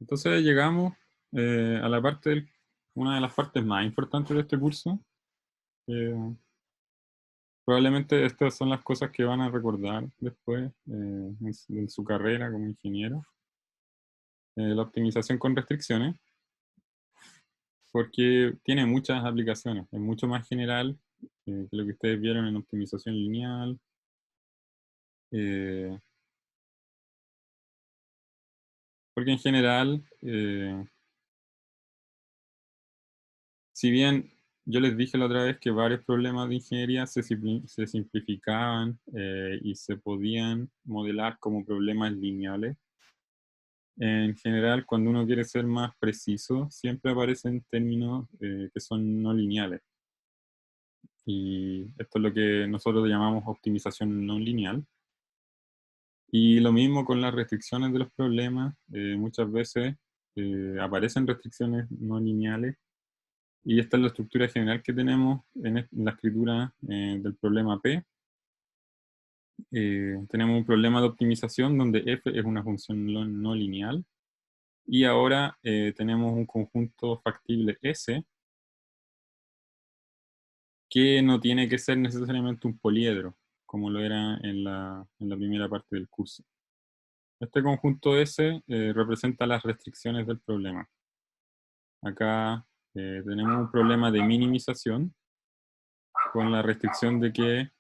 Entonces llegamos a la parte una de las partes más importantes de este curso. Eh, Probablemente estas son las cosas que van a recordar después en su carrera como ingeniero. La optimización con restricciones, porque tiene muchas aplicaciones, es mucho más general que lo que ustedes vieron en optimización lineal. eh, Porque en general, si bien yo les dije la otra vez que varios problemas de ingeniería se simplificaban y se podían modelar como problemas lineales, en general cuando uno quiere ser más preciso, siempre aparecen términos que son no lineales. Y esto es lo que nosotros llamamos optimización no lineal. Y lo mismo con las restricciones de los problemas, muchas veces aparecen restricciones no lineales. Y esta es la estructura general que tenemos en la escritura del problema P. Tenemos un problema de optimización donde f es una función no lineal. Y ahora tenemos un conjunto factible S que no tiene que ser necesariamente un poliedro, como lo era en la primera parte del curso. Este conjunto S representa las restricciones del problema. Acá tenemos un problema de minimización con la restricción de que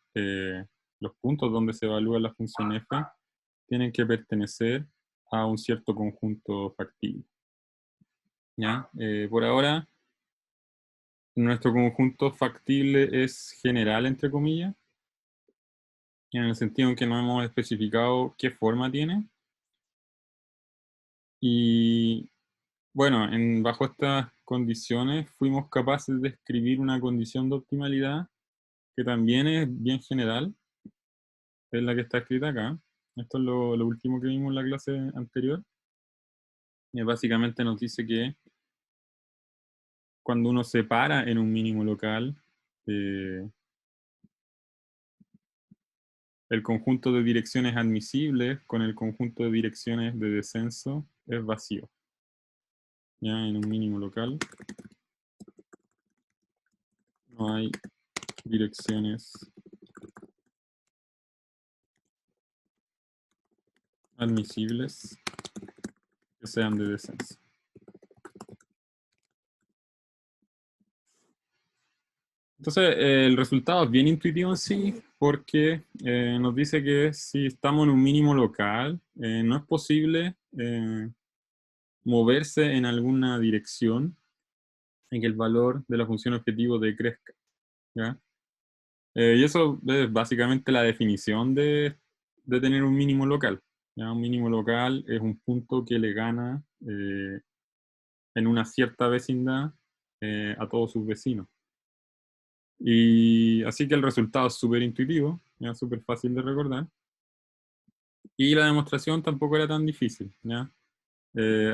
los puntos donde se evalúa la función f tienen que pertenecer a un cierto conjunto factible. ¿Ya? Por ahora, nuestro conjunto factible es general, entre comillas, en el sentido en que no hemos especificado qué forma tiene. Y bueno, bajo estas condiciones fuimos capaces de escribir una condición de optimalidad que también es bien general, es la que está escrita acá. Esto es lo último que vimos en la clase anterior. Y básicamente nos dice que cuando uno se para en un mínimo local, eh, el conjunto de direcciones admisibles con el conjunto de direcciones de descenso es vacío. Ya en un mínimo local no hay direcciones admisibles que sean de descenso. Entonces, el resultado es bien intuitivo en sí, porque nos dice que si estamos en un mínimo local, no es posible moverse en alguna dirección en que el valor de la función objetivo decrezca. ¿Ya? Y eso es básicamente la definición de tener un mínimo local. ¿Ya? Un mínimo local es un punto que le gana en una cierta vecindad a todos sus vecinos. Y así que el resultado es súper intuitivo, ¿ya? Súper fácil de recordar. Y la demostración tampoco era tan difícil. ¿Ya?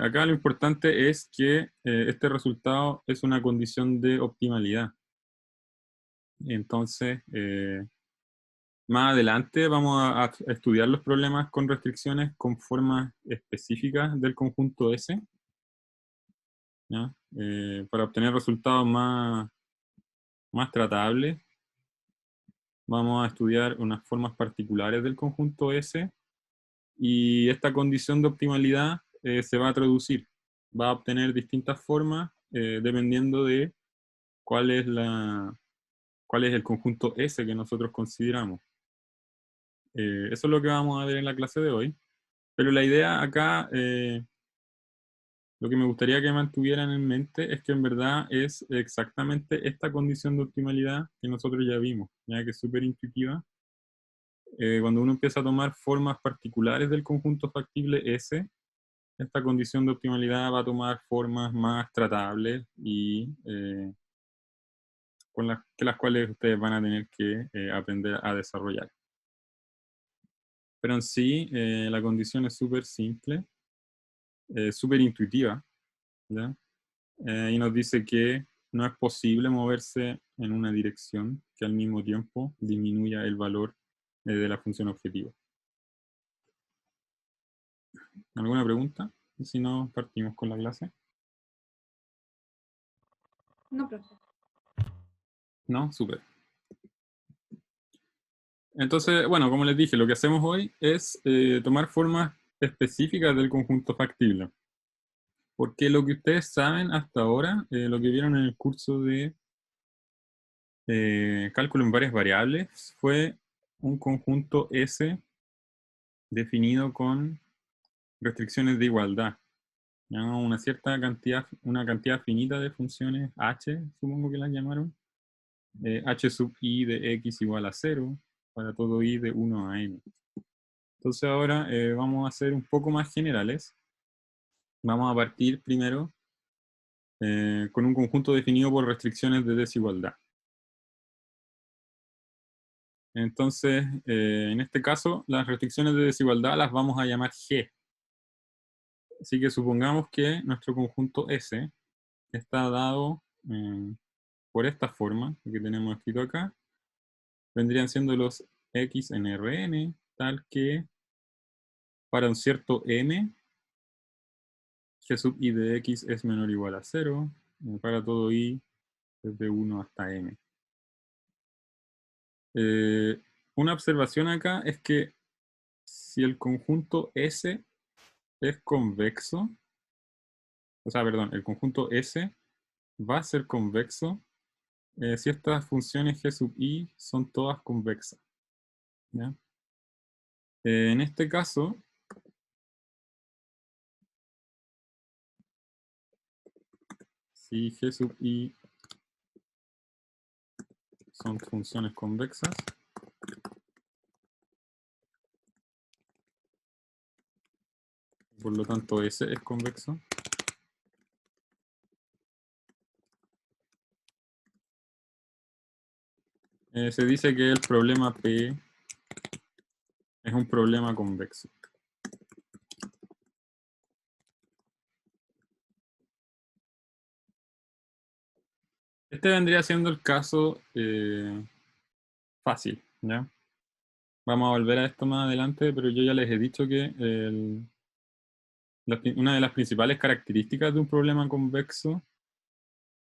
Acá lo importante es que este resultado es una condición de optimalidad. Entonces, más adelante vamos a estudiar los problemas con restricciones con formas específicas del conjunto S, ¿ya? Para obtener resultados más tratables, vamos a estudiar unas formas particulares del conjunto S y esta condición de optimalidad se va a traducir. Va a obtener distintas formas dependiendo de cuál es cuál es el conjunto S que nosotros consideramos. Eso es lo que vamos a ver en la clase de hoy. Pero la idea acá, lo que me gustaría que mantuvieran en mente es que en verdad es exactamente esta condición de optimalidad que nosotros ya vimos, ya que es súper intuitiva. Cuando uno empieza a tomar formas particulares del conjunto factible S, esta condición de optimalidad va a tomar formas más tratables y con las cuales ustedes van a tener que aprender a desarrollar. Pero en sí, la condición es súper simple, súper intuitiva, ¿ya? Y nos dice que no es posible moverse en una dirección que al mismo tiempo disminuya el valor de la función objetivo. ¿Alguna pregunta? Si no, partimos con la clase. No, profe. ¿No? Súper. Entonces, bueno, como les dije, lo que hacemos hoy es tomar formas específicas del conjunto factible. Porque lo que ustedes saben hasta ahora, lo que vieron en el curso de cálculo en varias variables, fue un conjunto S definido con restricciones de igualdad. ¿Ya? Una cantidad finita de funciones h, supongo que las llamaron, h sub i de x igual a 0, para todo i de 1 a n. Entonces ahora vamos a ser un poco más generales. Vamos a partir primero con un conjunto definido por restricciones de desigualdad. Entonces, en este caso, las restricciones de desigualdad las vamos a llamar G. Así que supongamos que nuestro conjunto S está dado por esta forma que tenemos escrito acá. Vendrían siendo los x en Rn, tal que para un cierto m, g sub i de x es menor o igual a 0, para todo i desde 1 hasta m. Una observación acá es que si el conjunto S es convexo, o sea, perdón, el conjunto S va a ser convexo si estas funciones g sub i son todas convexas. ¿Ya? En este caso, si g sub i son funciones convexas, por lo tanto S es convexo, se dice que el problema P es un problema convexo. Este vendría siendo el caso fácil, ¿ya? Vamos a volver a esto más adelante, pero yo ya les he dicho que una de las principales características de un problema convexo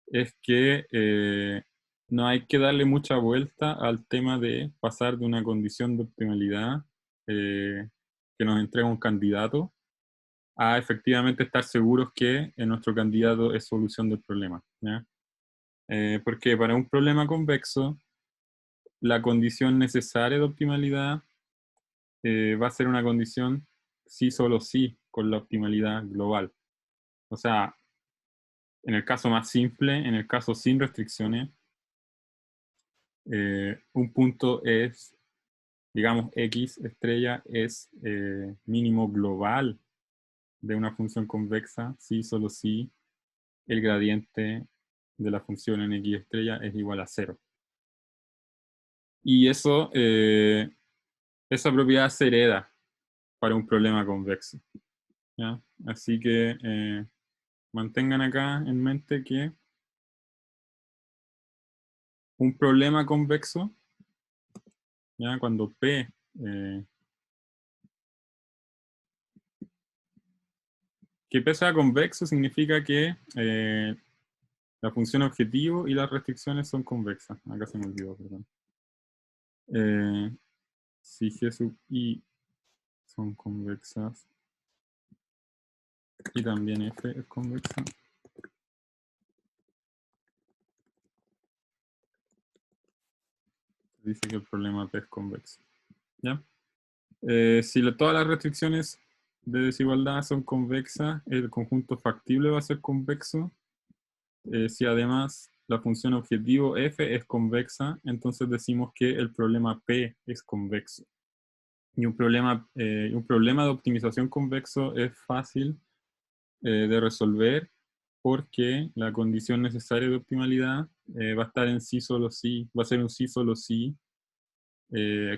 es que no hay que darle mucha vuelta al tema de pasar de una condición de optimalidad que nos entrega un candidato a efectivamente estar seguros que nuestro candidato es solución del problema, ¿ya? Porque para un problema convexo, la condición necesaria de optimalidad va a ser una condición sí, solo sí, con la optimalidad global. O sea, en el caso más simple, en el caso sin restricciones, un punto es, digamos, x estrella es mínimo global de una función convexa, sí, solo sí, el gradiente de la función en x estrella es igual a 0. Y eso, esa propiedad se hereda para un problema convexo, ¿ya? Así que mantengan acá en mente que un problema convexo, ¿ya? Cuando P que P sea convexo significa que la función objetivo y las restricciones son convexas. Acá se me olvidó, perdón. Si G sub I son convexas y también F es convexa, dice que el problema P es convexo. ¿Ya? Si todas las restricciones de desigualdad son convexas, el conjunto factible va a ser convexo. Si además la función objetivo f es convexa, entonces decimos que el problema P es convexo. Y un problema de optimización convexo es fácil de resolver porque la condición necesaria de optimalidad va a estar en sí solo sí, va a ser un sí solo sí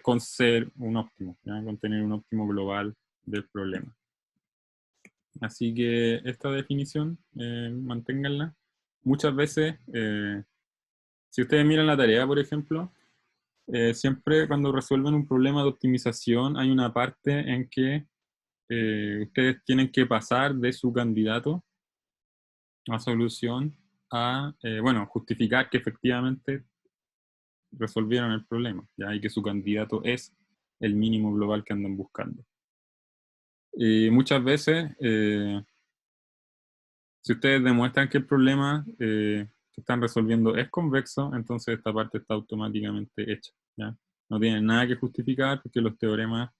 con ser un óptimo, ¿ya? Con tener un óptimo global del problema. Así que esta definición, manténganla. Muchas veces, si ustedes miran la tarea, por ejemplo, siempre cuando resuelven un problema de optimización hay una parte en que ustedes tienen que pasar de su candidato a solución a, bueno, justificar que efectivamente resolvieron el problema, ¿ya? Y que su candidato es el mínimo global que andan buscando. Muchas veces, si ustedes demuestran que el problema que están resolviendo es convexo, entonces esta parte está automáticamente hecha, ¿ya? No tienen nada que justificar porque los teoremas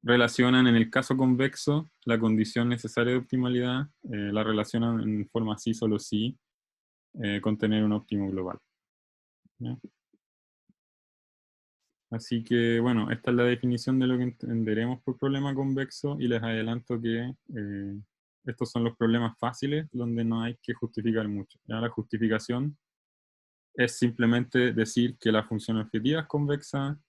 relacionan en el caso convexo la condición necesaria de optimalidad, la relacionan en forma sí, solo sí, con tener un óptimo global, ¿ya? Así que, bueno, esta es la definición de lo que entenderemos por problema convexo y les adelanto que estos son los problemas fáciles donde no hay que justificar mucho. ¿Ya? La justificación es simplemente decir que la función objetiva es convexa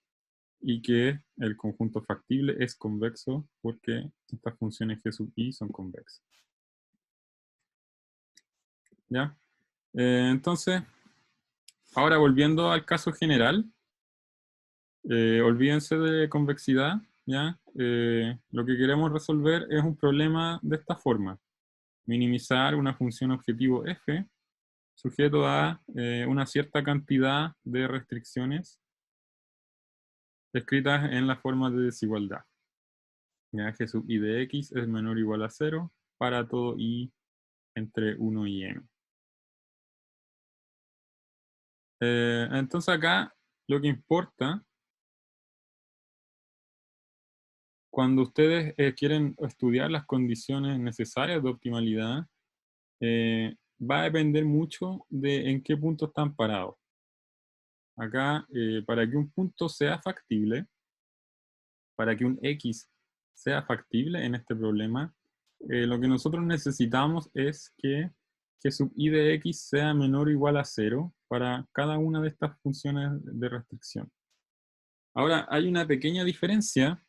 y que el conjunto factible es convexo porque estas funciones G sub i son convexas. ¿Ya? Entonces, ahora volviendo al caso general, olvídense de convexidad, ¿ya? Lo que queremos resolver es un problema de esta forma. Minimizar una función objetivo f sujeto a una cierta cantidad de restricciones escritas en la forma de desigualdad. ¿Ya? G sub i de x es menor o igual a 0 para todo i entre 1 y m. Entonces acá lo que importa cuando ustedes quieren estudiar las condiciones necesarias de optimalidad, va a depender mucho de en qué punto están parados. Acá, para que un punto sea factible, para que un x sea factible en este problema, lo que nosotros necesitamos es que g sub i de x sea menor o igual a 0 para cada una de estas funciones de restricción. Ahora, hay una pequeña diferencia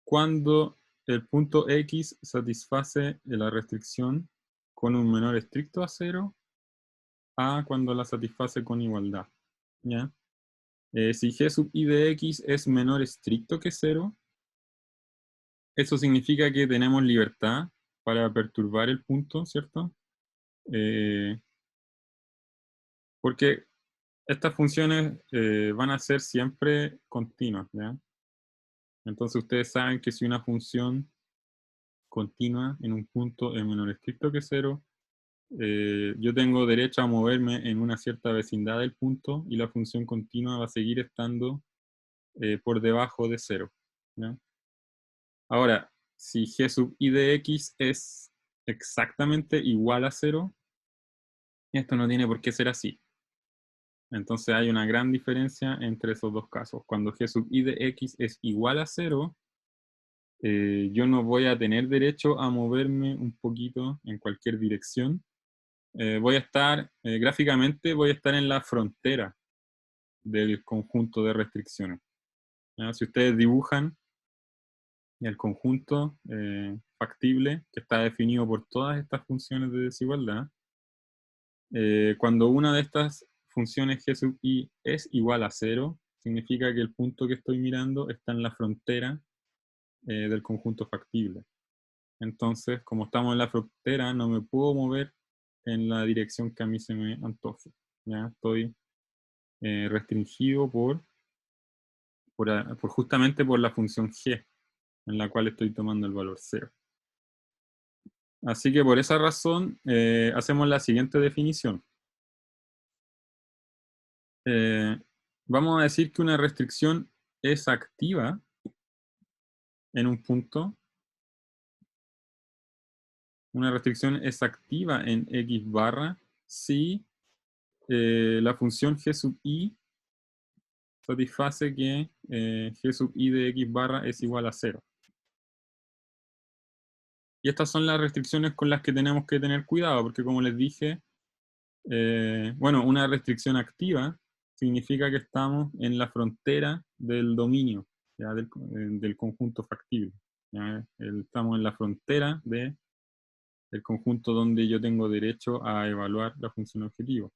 cuando el punto x satisface la restricción con un menor estricto a 0 a cuando la satisface con igualdad, ¿ya? Si g sub i de x es menor estricto que 0, eso significa que tenemos libertad para perturbar el punto, ¿cierto? Porque estas funciones van a ser siempre continuas, ¿ya? Entonces ustedes saben que si una función continua en un punto es menor estricto que 0, yo tengo derecho a moverme en una cierta vecindad del punto y la función continua va a seguir estando por debajo de 0, ¿ya? Ahora, si g sub i de x es exactamente igual a 0, esto no tiene por qué ser así. Entonces hay una gran diferencia entre esos dos casos. Cuando g sub i de x es igual a 0, yo no voy a tener derecho a moverme un poquito en cualquier dirección. Voy a estar, gráficamente, voy a estar en la frontera del conjunto de restricciones, ¿ya? Si ustedes dibujan el conjunto factible que está definido por todas estas funciones de desigualdad, cuando una de estas funciones g sub i es igual a 0, significa que el punto que estoy mirando está en la frontera del conjunto factible. Entonces, como estamos en la frontera, no me puedo mover en la dirección que a mí se me antoje, ¿ya? Estoy restringido justamente por la función g, en la cual estoy tomando el valor 0. Así que por esa razón hacemos la siguiente definición. Vamos a decir que una restricción es activa en un punto. Una restricción es activa en x barra si la función g sub i satisface que g sub i de x barra es igual a 0. Y estas son las restricciones con las que tenemos que tener cuidado, porque como les dije, bueno, una restricción activa significa que estamos en la frontera del dominio, ¿ya? Del conjunto factible, ¿ya? Estamos en la frontera del conjunto donde yo tengo derecho a evaluar la función objetivo.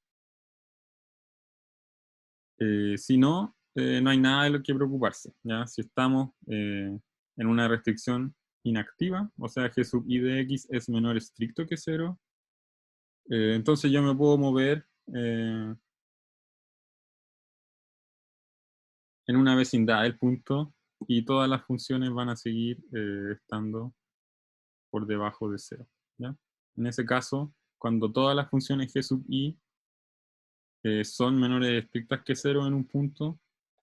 Si no, no hay nada de lo que preocuparse, ¿ya? Si estamos en una restricción inactiva, o sea, g sub i de x es menor estricto que 0, entonces yo me puedo mover en una vecindad del punto y todas las funciones van a seguir estando por debajo de 0, ¿ya? En ese caso, cuando todas las funciones g sub i son menores estrictas que 0 en un punto,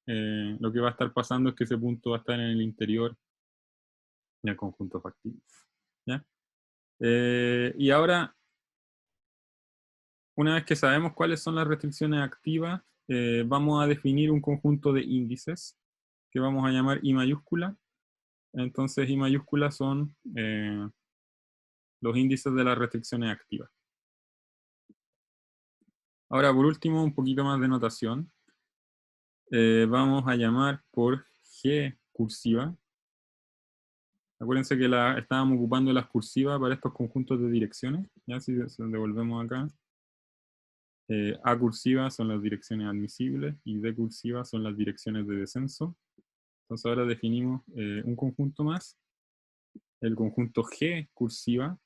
lo que va a estar pasando es que ese punto va a estar en el interior del conjunto factible, ¿ya? Y ahora, una vez que sabemos cuáles son las restricciones activas, vamos a definir un conjunto de índices que vamos a llamar I mayúscula. Entonces, I mayúscula son los índices de las restricciones activas. Ahora, por último, un poquito más de notación. Vamos a llamar por G cursiva. Acuérdense que estábamos ocupando las cursivas para estos conjuntos de direcciones. Ya si devolvemos acá. A cursiva son las direcciones admisibles y D cursiva son las direcciones de descenso. Entonces ahora definimos un conjunto más. El conjunto G cursiva.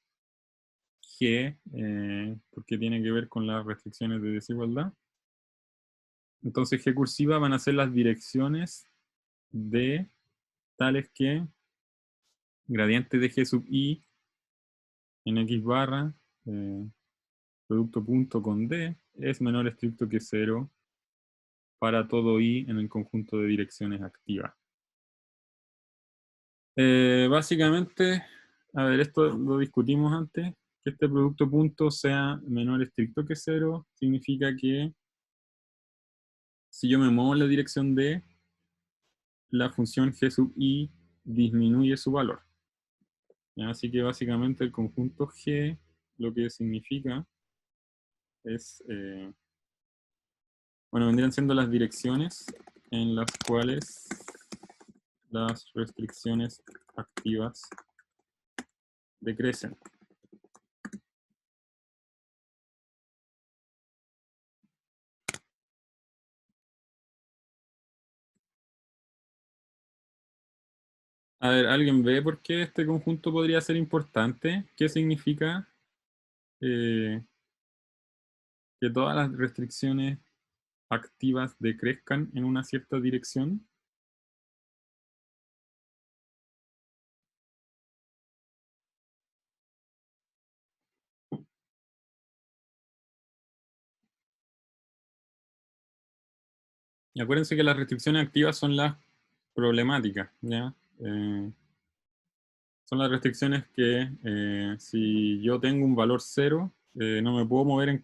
G, porque tiene que ver con las restricciones de desigualdad. Entonces G cursiva van a ser las direcciones de tales que gradiente de G sub i en X barra, producto punto con D, es menor estricto que 0 para todo i en el conjunto de direcciones activas. Básicamente, a ver, esto lo discutimos antes, que este producto punto sea menor estricto que 0, significa que si yo me muevo en la dirección D, la función g sub i disminuye su valor. ¿Ya? Así que básicamente el conjunto G lo que significa es, bueno, vendrían siendo las direcciones en las cuales las restricciones activas decrecen. A ver, ¿alguien ve por qué este conjunto podría ser importante? ¿Qué significa que todas las restricciones activas decrezcan en una cierta dirección? Y acuérdense que las restricciones activas son las problemáticas, ¿ya? Son las restricciones que si yo tengo un valor 0, no me puedo mover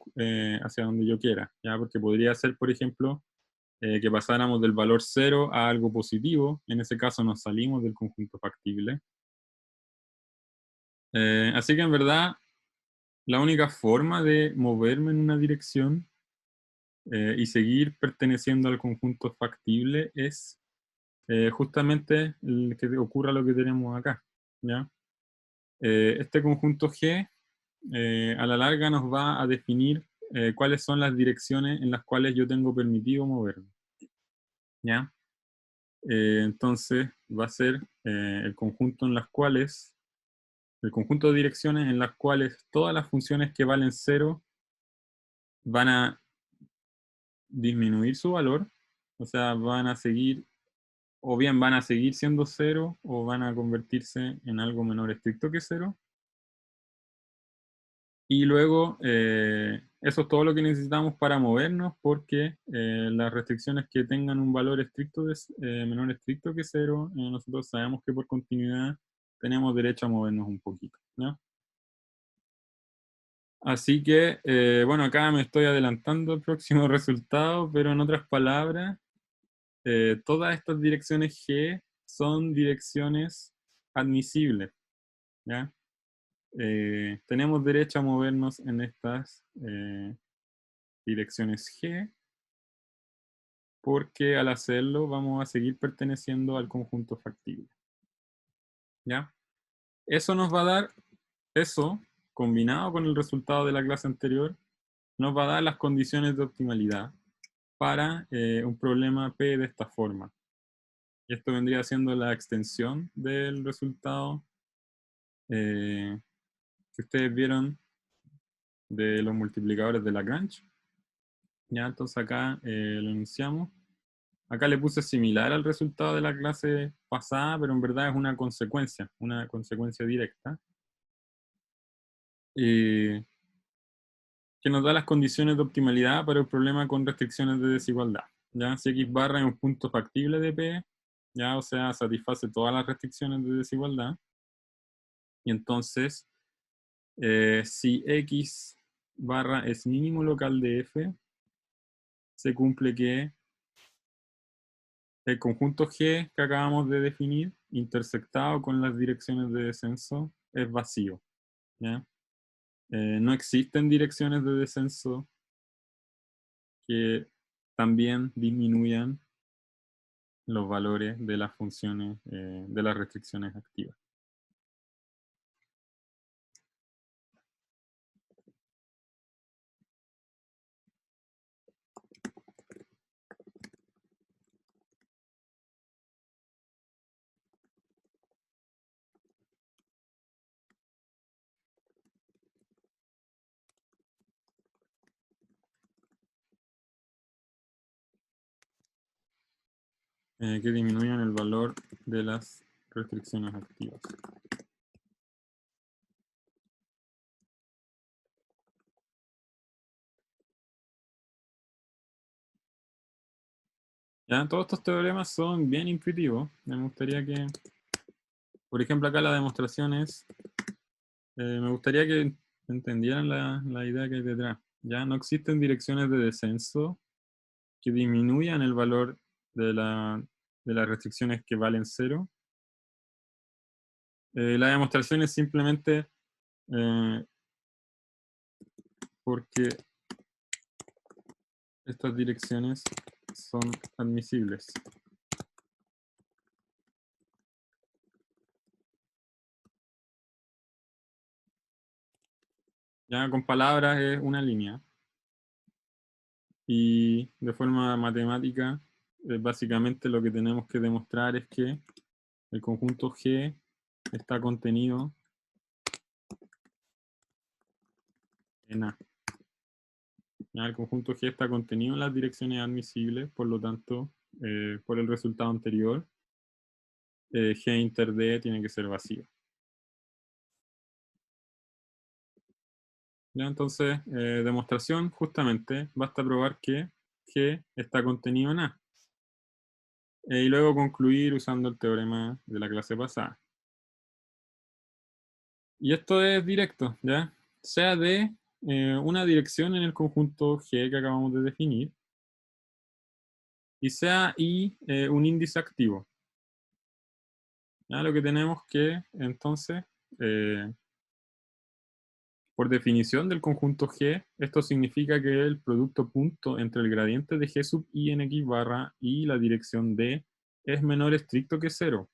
hacia donde yo quiera, ¿ya? Porque podría ser, por ejemplo, que pasáramos del valor 0 a algo positivo. En ese caso nos salimos del conjunto factible. Así que en verdad, la única forma de moverme en una dirección y seguir perteneciendo al conjunto factible es justamente que ocurra lo que tenemos acá, ¿ya? Este conjunto G a la larga nos va a definir cuáles son las direcciones en las cuales yo tengo permitido moverme, ¿ya? Entonces va a ser el conjunto en las cuales, el conjunto de direcciones en las cuales todas las funciones que valen 0 van a disminuir su valor, o sea, van a seguir, o bien van a seguir siendo 0 o van a convertirse en algo menor estricto que 0. Y luego, eso es todo lo que necesitamos para movernos, porque las restricciones que tengan un valor estricto menor estricto que 0, nosotros sabemos que por continuidad tenemos derecho a movernos un poquito, ¿no? Así que, bueno, acá me estoy adelantando al próximo resultado, pero en otras palabras, todas estas direcciones G son direcciones admisibles, ¿ya? Tenemos derecho a movernos en estas direcciones G, porque al hacerlo vamos a seguir perteneciendo al conjunto factible, ¿ya? Eso nos va a dar, eso, combinado con el resultado de la clase anterior, nos va a dar las condiciones de optimalidad para un problema P de esta forma. Y esto vendría siendo la extensión del resultado que ustedes vieron de los multiplicadores de Lagrange. Ya, entonces acá lo iniciamos. Acá le puse similar al resultado de la clase pasada, pero en verdad es una consecuencia directa. Que nos da las condiciones de optimalidad para el problema con restricciones de desigualdad. ¿Ya? Si X barra es un punto factible de P, ¿ya? O sea, satisface todas las restricciones de desigualdad. Y entonces, si X barra es mínimo local de F, se cumple que el conjunto G que acabamos de definir, intersectado con las direcciones de descenso, es vacío. ¿Ya? No existen direcciones de descenso que también disminuyan los valores de las funciones, de las restricciones activas. Que disminuyan el valor de las restricciones activas. Ya, todos estos teoremas son bien intuitivos. Me gustaría que, por ejemplo, acá la demostración es, me gustaría que entendieran la idea que hay detrás. Ya no existen direcciones de descenso que disminuyan el valor de las restricciones que valen cero. La demostración es simplemente porque estas direcciones son admisibles. Ya con palabras es una línea. Y de forma matemática, básicamente lo que tenemos que demostrar es que el conjunto G está contenido en A. Ya, el conjunto G está contenido en las direcciones admisibles, por lo tanto, por el resultado anterior, G inter D tiene que ser vacío. ¿Ya? Entonces, demostración, justamente, basta probar que G está contenido en A. Y luego concluir usando el teorema de la clase pasada. Y esto es directo, ¿ya? Sea de una dirección en el conjunto G que acabamos de definir, y sea I un índice activo. ¿Ya? Lo que tenemos que, entonces, por definición del conjunto G, esto significa que el producto punto entre el gradiente de G sub I en X barra y la dirección D es menor estricto que 0.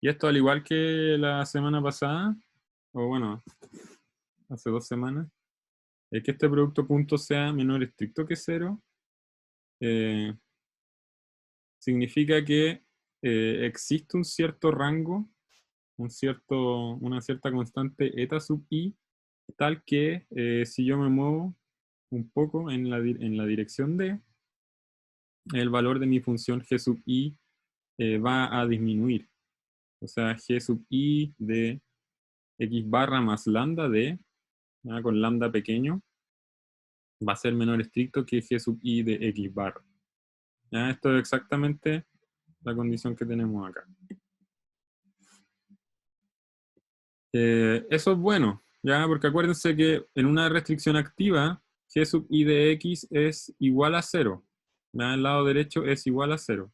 Y esto, al igual que la semana pasada, o bueno, hace 2 semanas, es que este producto punto sea menor estricto que 0, significa que existe un cierto rango, una cierta constante eta sub i, tal que si yo me muevo un poco en la dirección D, el valor de mi función g sub i va a disminuir. O sea, g sub i de x barra más lambda d, ¿ya? Con lambda pequeño, va a ser menor estricto que g sub i de x barra. ¿Ya? Esto es exactamente la condición que tenemos acá. Eso es bueno, ¿ya? Porque acuérdense que en una restricción activa, g sub i de x es igual a 0. ¿Ya? El lado derecho es igual a 0.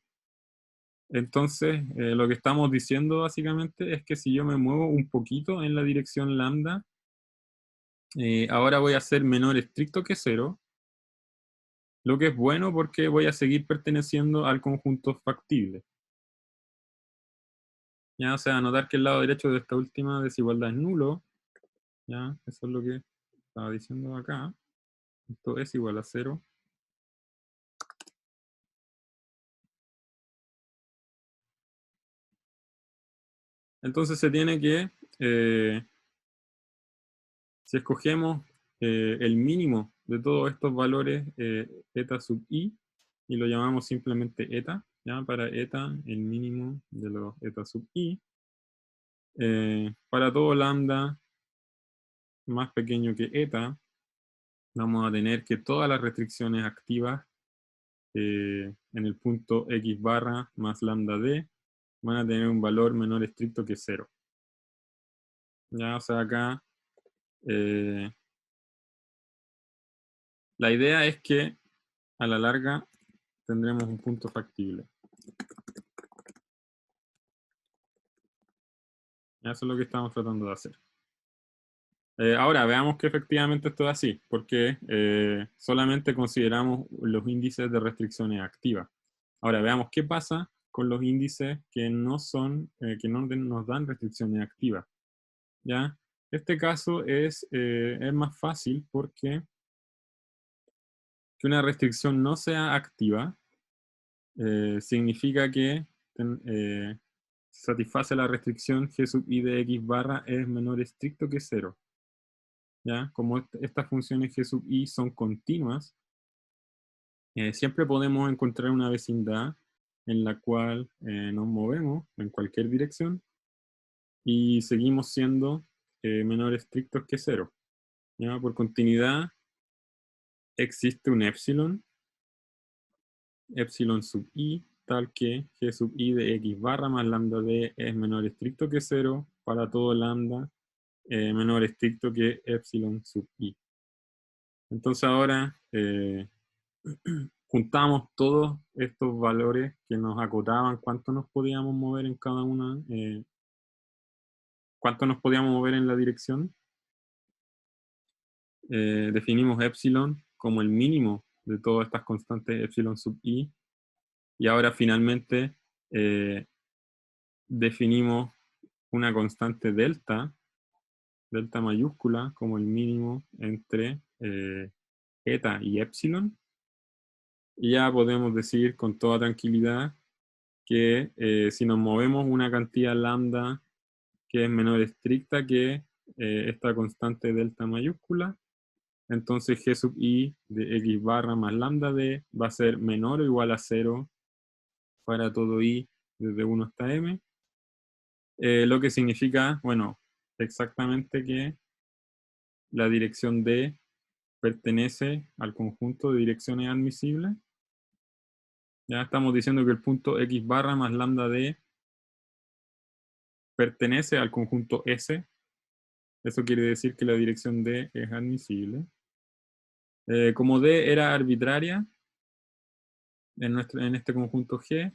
Entonces, lo que estamos diciendo básicamente es que si yo me muevo un poquito en la dirección lambda, ahora voy a ser menor estricto que 0, lo que es bueno porque voy a seguir perteneciendo al conjunto factible. ¿Ya? O sea, notar que el lado derecho de esta última desigualdad es nulo. ¿Ya? Eso es lo que estaba diciendo acá. Esto es igual a 0. Entonces se tiene que, si escogemos el mínimo de todos estos valores eta sub i, y lo llamamos simplemente eta, ¿ya? Para eta, el mínimo de los eta sub i, para todo lambda más pequeño que eta, vamos a tener que todas las restricciones activas en el punto x barra más lambda d van a tener un valor menor estricto que 0. Ya, o sea, acá la idea es que a la larga tendremos un punto factible. Eso es lo que estamos tratando de hacer. Ahora, veamos que efectivamente esto es así, porque solamente consideramos los índices de restricciones activas. Ahora, veamos qué pasa con los índices que no son, que no nos dan restricciones activas. ¿Ya? Este caso es más fácil porque que una restricción no sea activa significa que satisface la restricción g sub i de x barra es menor estricto que 0. ¿Ya? Como estas funciones g sub i son continuas, siempre podemos encontrar una vecindad en la cual nos movemos en cualquier dirección y seguimos siendo menor estrictos que 0. ¿Ya? Por continuidad existe un epsilon sub i, tal que g sub i de x barra más lambda d es menor estricto que 0 para todo lambda menor estricto que epsilon sub i. Entonces ahora juntamos todos estos valores que nos acotaban cuánto nos podíamos mover en cada una, cuánto nos podíamos mover en la dirección. Definimos epsilon como el mínimo de todas estas constantes epsilon sub i, y ahora finalmente definimos una constante delta mayúscula como el mínimo entre eta y epsilon, y ya podemos decir con toda tranquilidad que si nos movemos una cantidad lambda que es menor estricta que esta constante delta mayúscula, entonces g sub i de x barra más lambda d va a ser menor o igual a 0 para todo i desde 1 hasta m, lo que significa, bueno, exactamente que la dirección d pertenece al conjunto de direcciones admisibles. Ya estamos diciendo que el punto x barra más lambda d pertenece al conjunto S. Eso quiere decir que la dirección D es admisible. Como D era arbitraria en este conjunto G,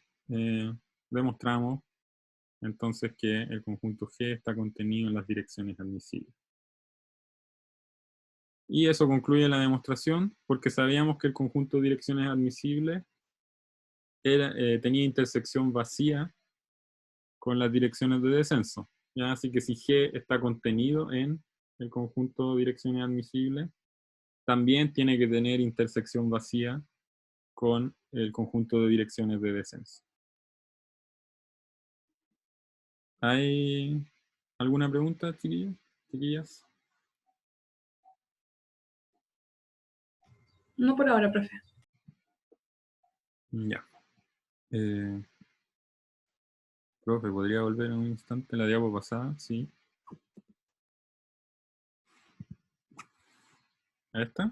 demostramos entonces que el conjunto G está contenido en las direcciones admisibles. Y eso concluye la demostración, porque sabíamos que el conjunto de direcciones admisibles tenía intersección vacía con las direcciones de descenso. ¿Ya? Así que si G está contenido en el conjunto de direcciones admisibles, también tiene que tener intersección vacía con el conjunto de direcciones de descenso. ¿Hay alguna pregunta, chiquillos? ¿Chiquillas? No por ahora, profe. Ya. Profe, ¿podría volver en un instante la diapo pasada? Sí. ¿A esta?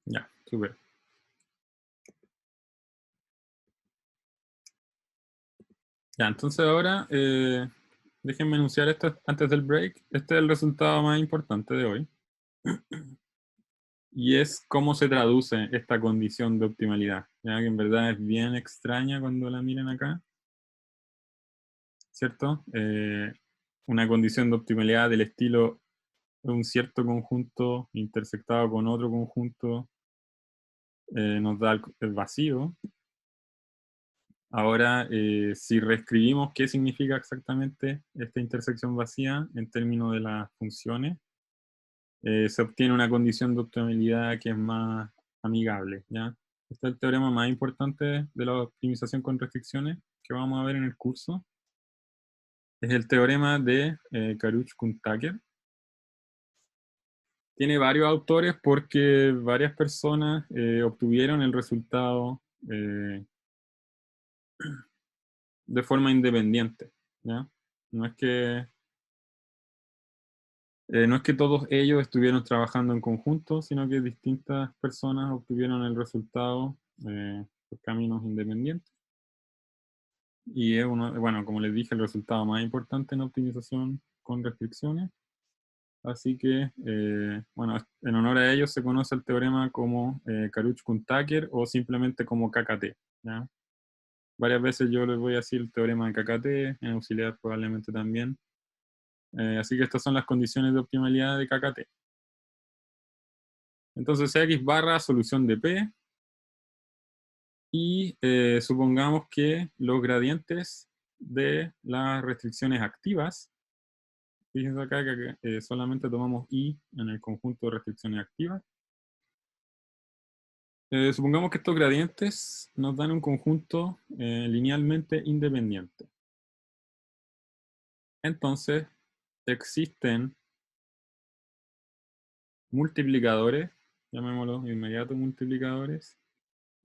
Ya, súper. Ya, entonces ahora déjenme enunciar esto antes del break. Este es el resultado más importante de hoy. Y es cómo se traduce esta condición de optimalidad. Ya que en verdad es bien extraña cuando la miran acá. ¿Cierto? Una condición de optimalidad del estilo un cierto conjunto intersectado con otro conjunto nos da el vacío. Ahora, si reescribimos qué significa exactamente esta intersección vacía en términos de las funciones, se obtiene una condición de optimabilidad que es más amigable, ¿ya? Este es el teorema más importante de la optimización con restricciones que vamos a ver en el curso. Es el teorema de Karuch-Kuhn-Tucker. Tiene varios autores porque varias personas obtuvieron el resultado de forma independiente, ¿ya? No es que, no es que todos ellos estuvieron trabajando en conjunto, sino que distintas personas obtuvieron el resultado por caminos independientes. Y es uno, bueno, como les dije, el resultado más importante en optimización con restricciones. Así que, bueno, en honor a ellos se conoce el teorema como Karuch-Kuhn-Tucker o simplemente como KKT, ¿ya? Varias veces yo les voy a decir el teorema de KKT, en auxiliar probablemente también. Así que estas son las condiciones de optimalidad de KKT. Entonces X barra solución de P, y supongamos que los gradientes de las restricciones activas, fíjense acá que solamente tomamos I en el conjunto de restricciones activas. Supongamos que estos gradientes nos dan un conjunto linealmente independiente. Entonces, existen multiplicadores, llamémoslos inmediatos multiplicadores,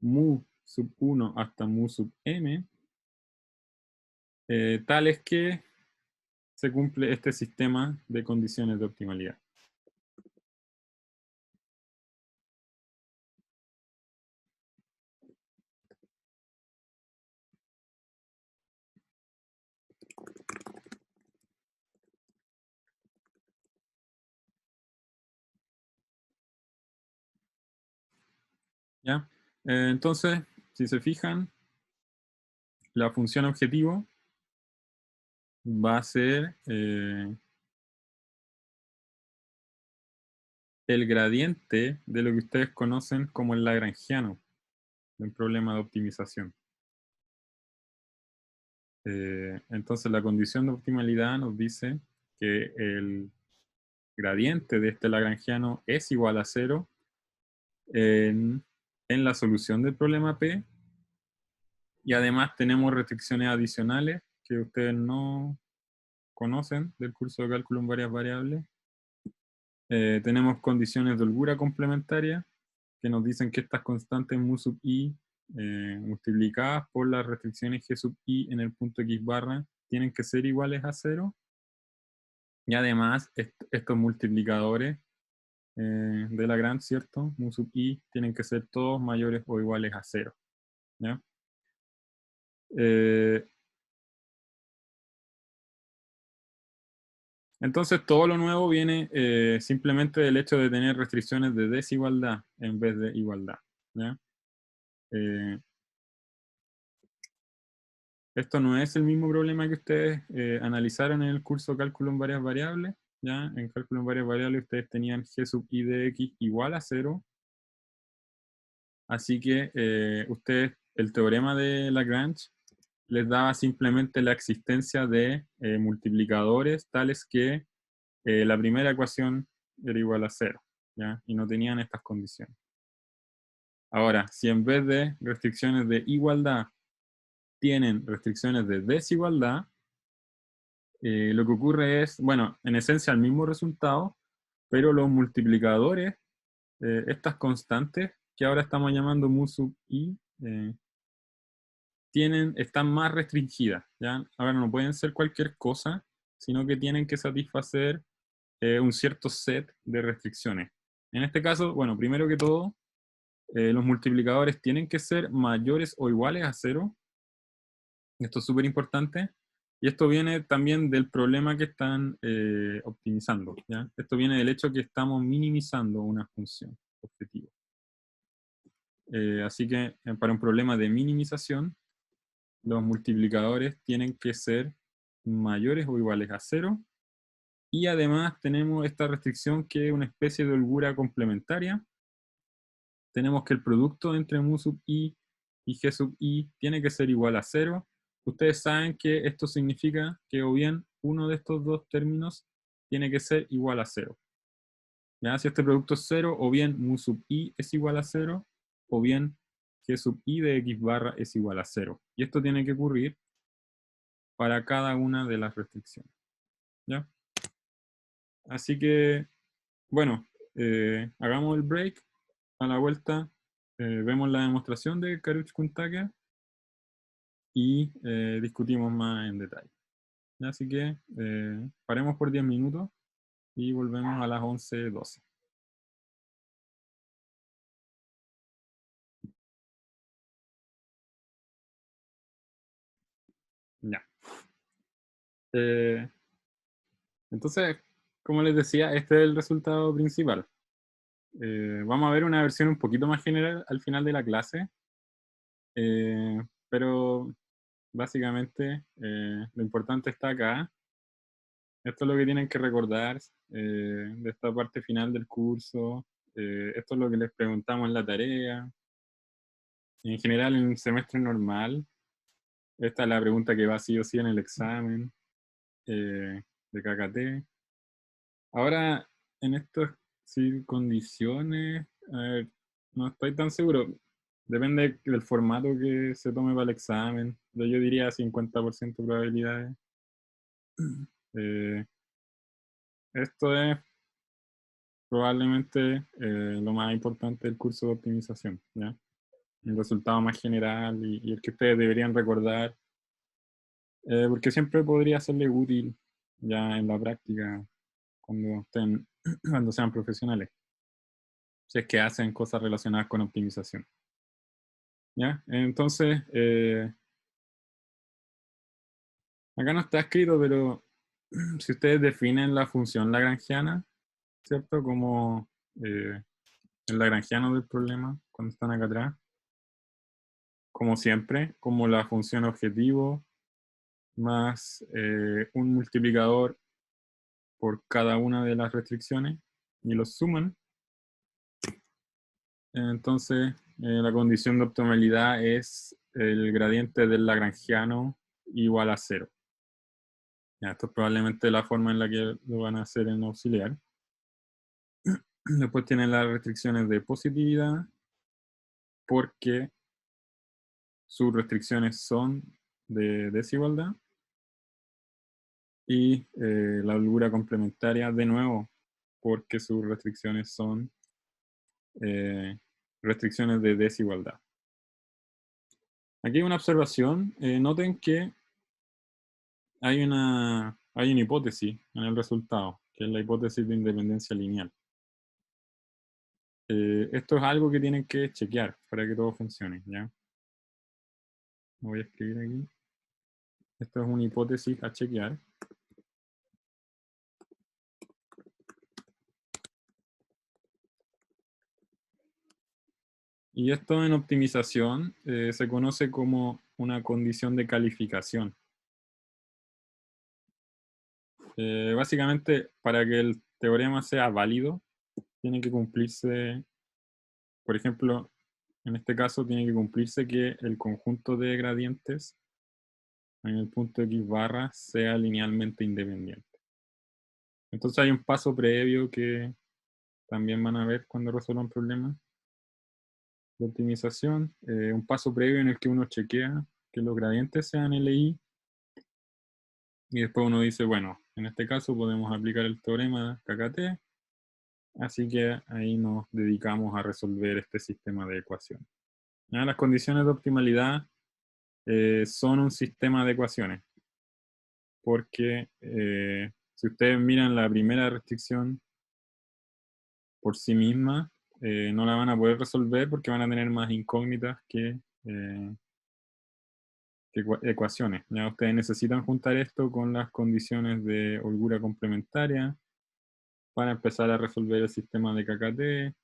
mu sub 1 hasta mu sub m, tales que se cumple este sistema de condiciones de optimalidad. ¿Ya? Entonces, si se fijan, la función objetivo va a ser el gradiente de lo que ustedes conocen como el lagrangiano, un problema de optimización. Entonces la condición de optimalidad nos dice que el gradiente de este lagrangiano es igual a 0 en la solución del problema P, y además tenemos restricciones adicionales que ustedes no conocen del curso de cálculo en varias variables. Tenemos condiciones de holgura complementaria que nos dicen que estas constantes mu sub i multiplicadas por las restricciones g sub i en el punto x barra tienen que ser iguales a 0. Y además estos multiplicadores de Lagrange, ¿cierto? Mu sub i tienen que ser todos mayores o iguales a 0. ¿Ya? Entonces todo lo nuevo viene simplemente del hecho de tener restricciones de desigualdad en vez de igualdad. ¿Ya? Esto no es el mismo problema que ustedes analizaron en el curso Cálculo en varias variables. ¿Ya? En Cálculo en varias variables ustedes tenían g sub i de x igual a 0. Así que ustedes, el teorema de Lagrange les daba simplemente la existencia de multiplicadores tales que la primera ecuación era igual a 0, ¿ya? Y no tenían estas condiciones. Ahora, si en vez de restricciones de igualdad tienen restricciones de desigualdad, lo que ocurre es, bueno, en esencia el mismo resultado, pero los multiplicadores, estas constantes, que ahora estamos llamando mu sub i, están más restringidas, ¿ya? Ahora no pueden ser cualquier cosa, sino que tienen que satisfacer un cierto set de restricciones. En este caso, bueno, primero que todo, los multiplicadores tienen que ser mayores o iguales a 0. Esto es súper importante. Y esto viene también del problema que están optimizando, ¿ya? Esto viene del hecho que estamos minimizando una función objetivo. Así que para un problema de minimización, los multiplicadores tienen que ser mayores o iguales a 0. Y además tenemos esta restricción que es una especie de holgura complementaria. Tenemos que el producto entre mu sub i y G sub I tiene que ser igual a 0, ustedes saben que esto significa que o bien uno de estos dos términos tiene que ser igual a 0. ¿Ya? Si este producto es 0, o bien mu sub I es igual a 0, o bien G sub I de X barra es igual a 0. Y esto tiene que ocurrir para cada una de las restricciones. ¿Ya? Así que, bueno, hagamos el break. A la vuelta vemos la demostración de Karuch-Kuntake y discutimos más en detalle. Así que paremos por 10 minutos y volvemos a las 11:12. Ya. Entonces, como les decía, este es el resultado principal. Vamos a ver una versión un poquito más general al final de la clase, pero básicamente lo importante está acá. Esto es lo que tienen que recordar de esta parte final del curso. Esto es lo que les preguntamos en la tarea. En general, en el semestre normal, esta es la pregunta que va sí o sí en el examen de KKT. Ahora, en estas sí, condiciones, a ver, no estoy tan seguro. Depende del formato que se tome para el examen. Yo diría 50% probabilidades. Eh, esto es probablemente lo más importante del curso de optimización, ¿ya? El resultado más general y el que ustedes deberían recordar, porque siempre podría serle útil ya en la práctica cuando sean profesionales, si es que hacen cosas relacionadas con optimización. ¿Ya? Entonces, acá no está escrito, pero si ustedes definen la función lagrangiana, ¿cierto? Como el lagrangiano del problema, cuando están acá atrás, como siempre, como la función objetivo más un multiplicador por cada una de las restricciones y los suman. Entonces, la condición de optimalidad es el gradiente del lagrangiano igual a 0. Ya, esto es probablemente la forma en la que lo van a hacer en auxiliar. Después tienen las restricciones de positividad, porque sus restricciones son de desigualdad. Y la holgura complementaria, de nuevo, porque sus restricciones son restricciones de desigualdad. Aquí hay una observación. Noten que hay una hipótesis en el resultado, que es la hipótesis de independencia lineal. Esto es algo que tienen que chequear para que todo funcione, ¿ya? Lo voy a escribir aquí. Esto es una hipótesis a chequear. Y esto en optimización se conoce como una condición de calificación. Básicamente, para que el teorema sea válido, tiene que cumplirse, por ejemplo, en este caso tiene que cumplirse que el conjunto de gradientes en el punto X barra sea linealmente independiente. Entonces hay un paso previo que también van a ver cuando resuelvan problemas de optimización, un paso previo en el que uno chequea que los gradientes sean LI y después uno dice, bueno, en este caso podemos aplicar el teorema KKT, así que ahí nos dedicamos a resolver este sistema de ecuaciones. ¿Ya? Las condiciones de optimalidad son un sistema de ecuaciones, porque si ustedes miran la primera restricción por sí misma, no la van a poder resolver porque van a tener más incógnitas que ecuaciones. ¿Ya? Ustedes necesitan juntar esto con las condiciones de holgura complementaria para empezar a resolver el sistema de KKT.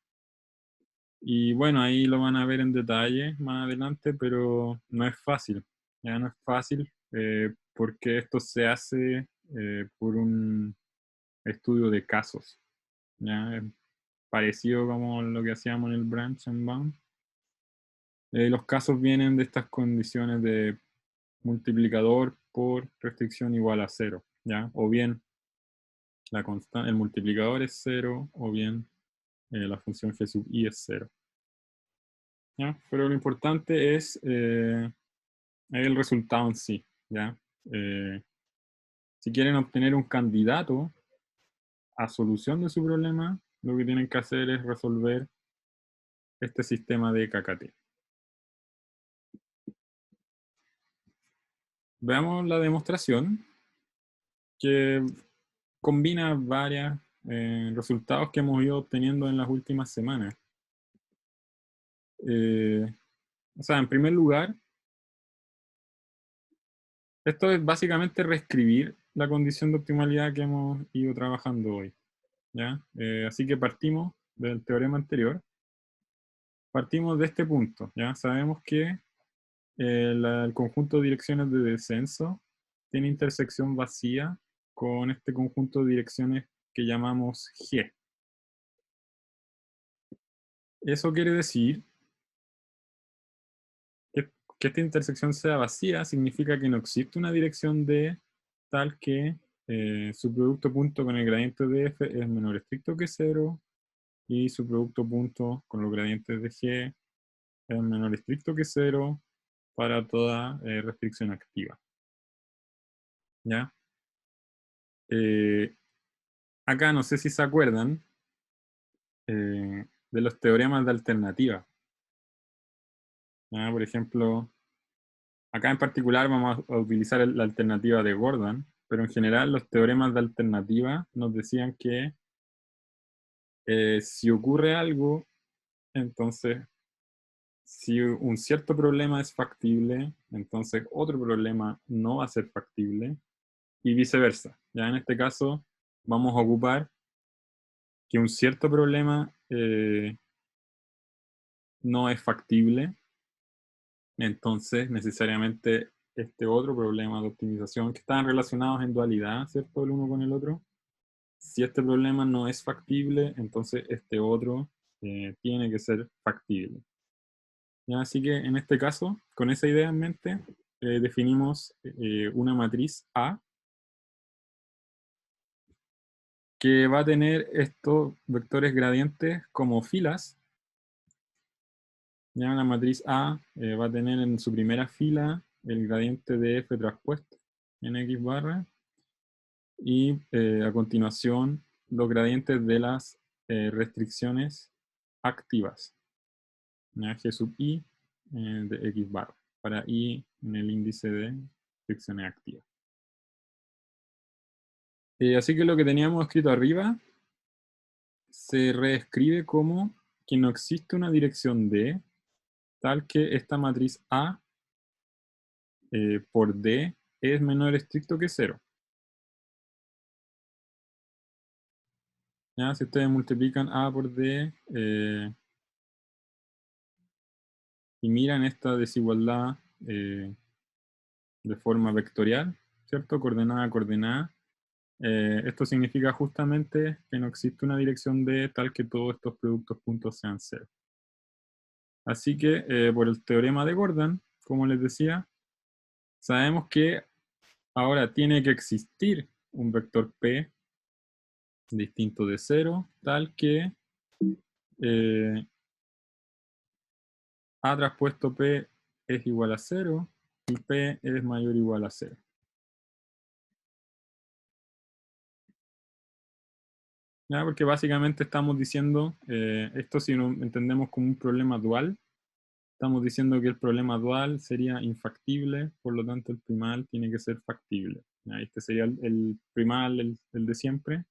Y bueno, ahí lo van a ver en detalle más adelante, pero no es fácil. Ya no es fácil porque esto se hace por un estudio de casos. ¿Ya? Es parecido como lo que hacíamos en el branch and bound. Los casos vienen de estas condiciones de multiplicador por restricción igual a 0, ¿ya? O bien el multiplicador es 0, o bien la función g sub i es 0. ¿Ya? Pero lo importante es el resultado en sí, ¿ya? Si quieren obtener un candidato a solución de su problema, lo que tienen que hacer es resolver este sistema de KKT. Veamos la demostración, que combina varios resultados que hemos ido obteniendo en las últimas semanas. O sea, en primer lugar, esto es básicamente reescribir la condición de optimalidad que hemos ido trabajando hoy, ¿ya? Así que partimos del teorema anterior. Partimos de este punto, ¿ya? Sabemos que el conjunto de direcciones de descenso tiene intersección vacía con este conjunto de direcciones que llamamos G. Eso quiere decir que esta intersección sea vacía, significa que no existe una dirección D tal que su producto punto con el gradiente de F es menor estricto que 0 y su producto punto con los gradientes de G es menor estricto que 0 para toda restricción activa. ¿Ya? Acá no sé si se acuerdan de los teoremas de alternativa. ¿Ya? Por ejemplo, acá en particular vamos a utilizar la alternativa de Gordon, pero en general los teoremas de alternativa nos decían que si ocurre algo, entonces si un cierto problema es factible, entonces otro problema no va a ser factible y viceversa. Ya en este caso vamos a ocupar que un cierto problema no es factible, entonces necesariamente este otro problema de optimización, que están relacionados en dualidad, ¿cierto? El uno con el otro. Si este problema no es factible, entonces este otro tiene que ser factible. ¿Ya? Así que en este caso, con esa idea en mente, definimos una matriz A que va a tener estos vectores gradientes como filas. Ya la matriz A va a tener en su primera fila el gradiente de F traspuesto en X barra y a continuación los gradientes de las restricciones activas. ¿Ya? G sub I de X barra para I en el índice de restricciones activas. Así que lo que teníamos escrito arriba se reescribe como que no existe una dirección D tal que esta matriz A por D es menor estricto que 0. ¿Ya? Si ustedes multiplican A por D y miran esta desigualdad de forma vectorial, ¿cierto? Coordenada a coordenada, esto significa justamente que no existe una dirección D tal que todos estos productos puntos sean 0. Así que por el teorema de Gordon, como les decía, sabemos que ahora tiene que existir un vector P distinto de 0, tal que A traspuesto P es igual a 0 y P es mayor o igual a 0. ¿Ya? Porque básicamente estamos diciendo, esto si lo entendemos como un problema dual, estamos diciendo que el problema dual sería infactible, por lo tanto el primal tiene que ser factible. ¿Ya? Este sería el primal, el de siempre.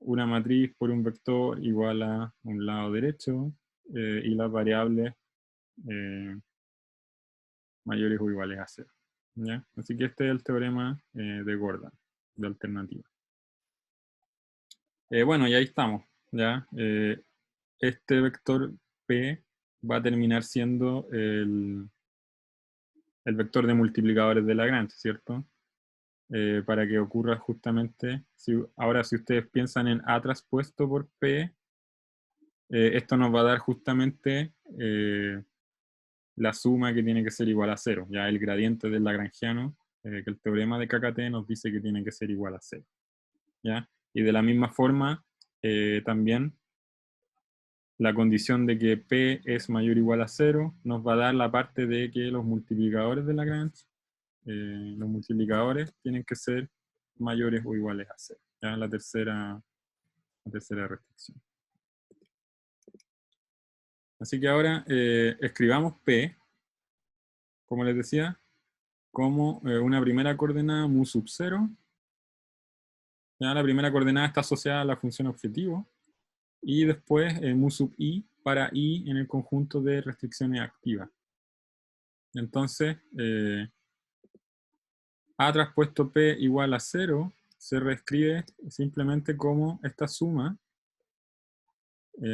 Una matriz por un vector igual a un lado derecho y las variables mayores o iguales a 0. ¿Ya? Así que este es el teorema de Gordon, de alternativa. Bueno, y ahí estamos. ¿Ya? Este vector P va a terminar siendo el vector de multiplicadores de Lagrange, ¿cierto? Para que ocurra justamente, ahora si ustedes piensan en A traspuesto por P, esto nos va a dar justamente la suma que tiene que ser igual a 0. Ya el gradiente del lagrangiano, que el teorema de KKT nos dice que tiene que ser igual a 0. ¿Ya? Y de la misma forma, también la condición de que P es mayor o igual a 0 nos va a dar la parte de que los multiplicadores de Lagrange, los multiplicadores tienen que ser mayores o iguales a 0. ¿Ya? La tercera restricción. Así que ahora escribamos P, como les decía, como una primera coordenada mu sub 0. Ya la primera coordenada está asociada a la función objetivo. Y después mu sub i para i en el conjunto de restricciones activas. Entonces, A traspuesto P igual a 0 se reescribe simplemente como esta suma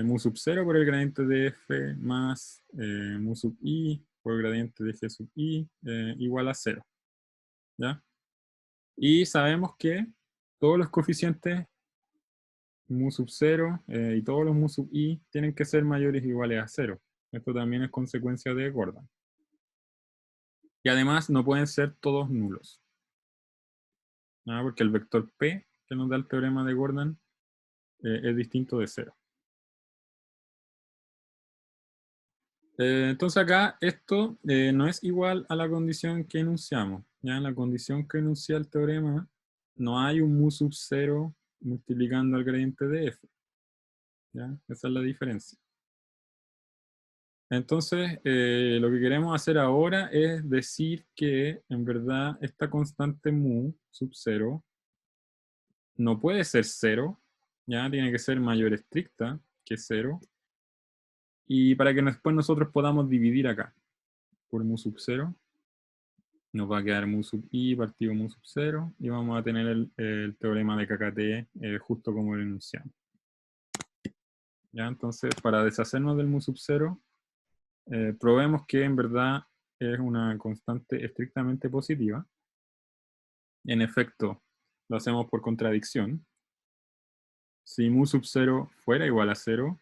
mu sub 0 por el gradiente de f más mu sub i por el gradiente de g sub i igual a 0. ¿Ya? Y sabemos que todos los coeficientes mu sub 0 y todos los mu sub i tienen que ser mayores o iguales a 0. Esto también es consecuencia de Gordon. Y además no pueden ser todos nulos. ¿No? Porque el vector P que nos da el teorema de Gordon es distinto de 0. Entonces acá esto no es igual a la condición que enunciamos. ¿Ya? En la condición que enuncia el teorema no hay un mu sub 0 multiplicando al gradiente de f. ¿Ya? Esa es la diferencia. Entonces, lo que queremos hacer ahora es decir que en verdad esta constante mu sub 0 no puede ser 0, ya tiene que ser mayor estricta que 0. Y para que después nosotros podamos dividir acá por mu sub 0, nos va a quedar mu sub i partido mu sub 0 y vamos a tener el teorema de KKT justo como lo enunciamos. ¿Ya? Entonces, para deshacernos del mu sub 0, probemos que en verdad es una constante estrictamente positiva. En efecto, lo hacemos por contradicción. Si mu sub 0 fuera igual a 0,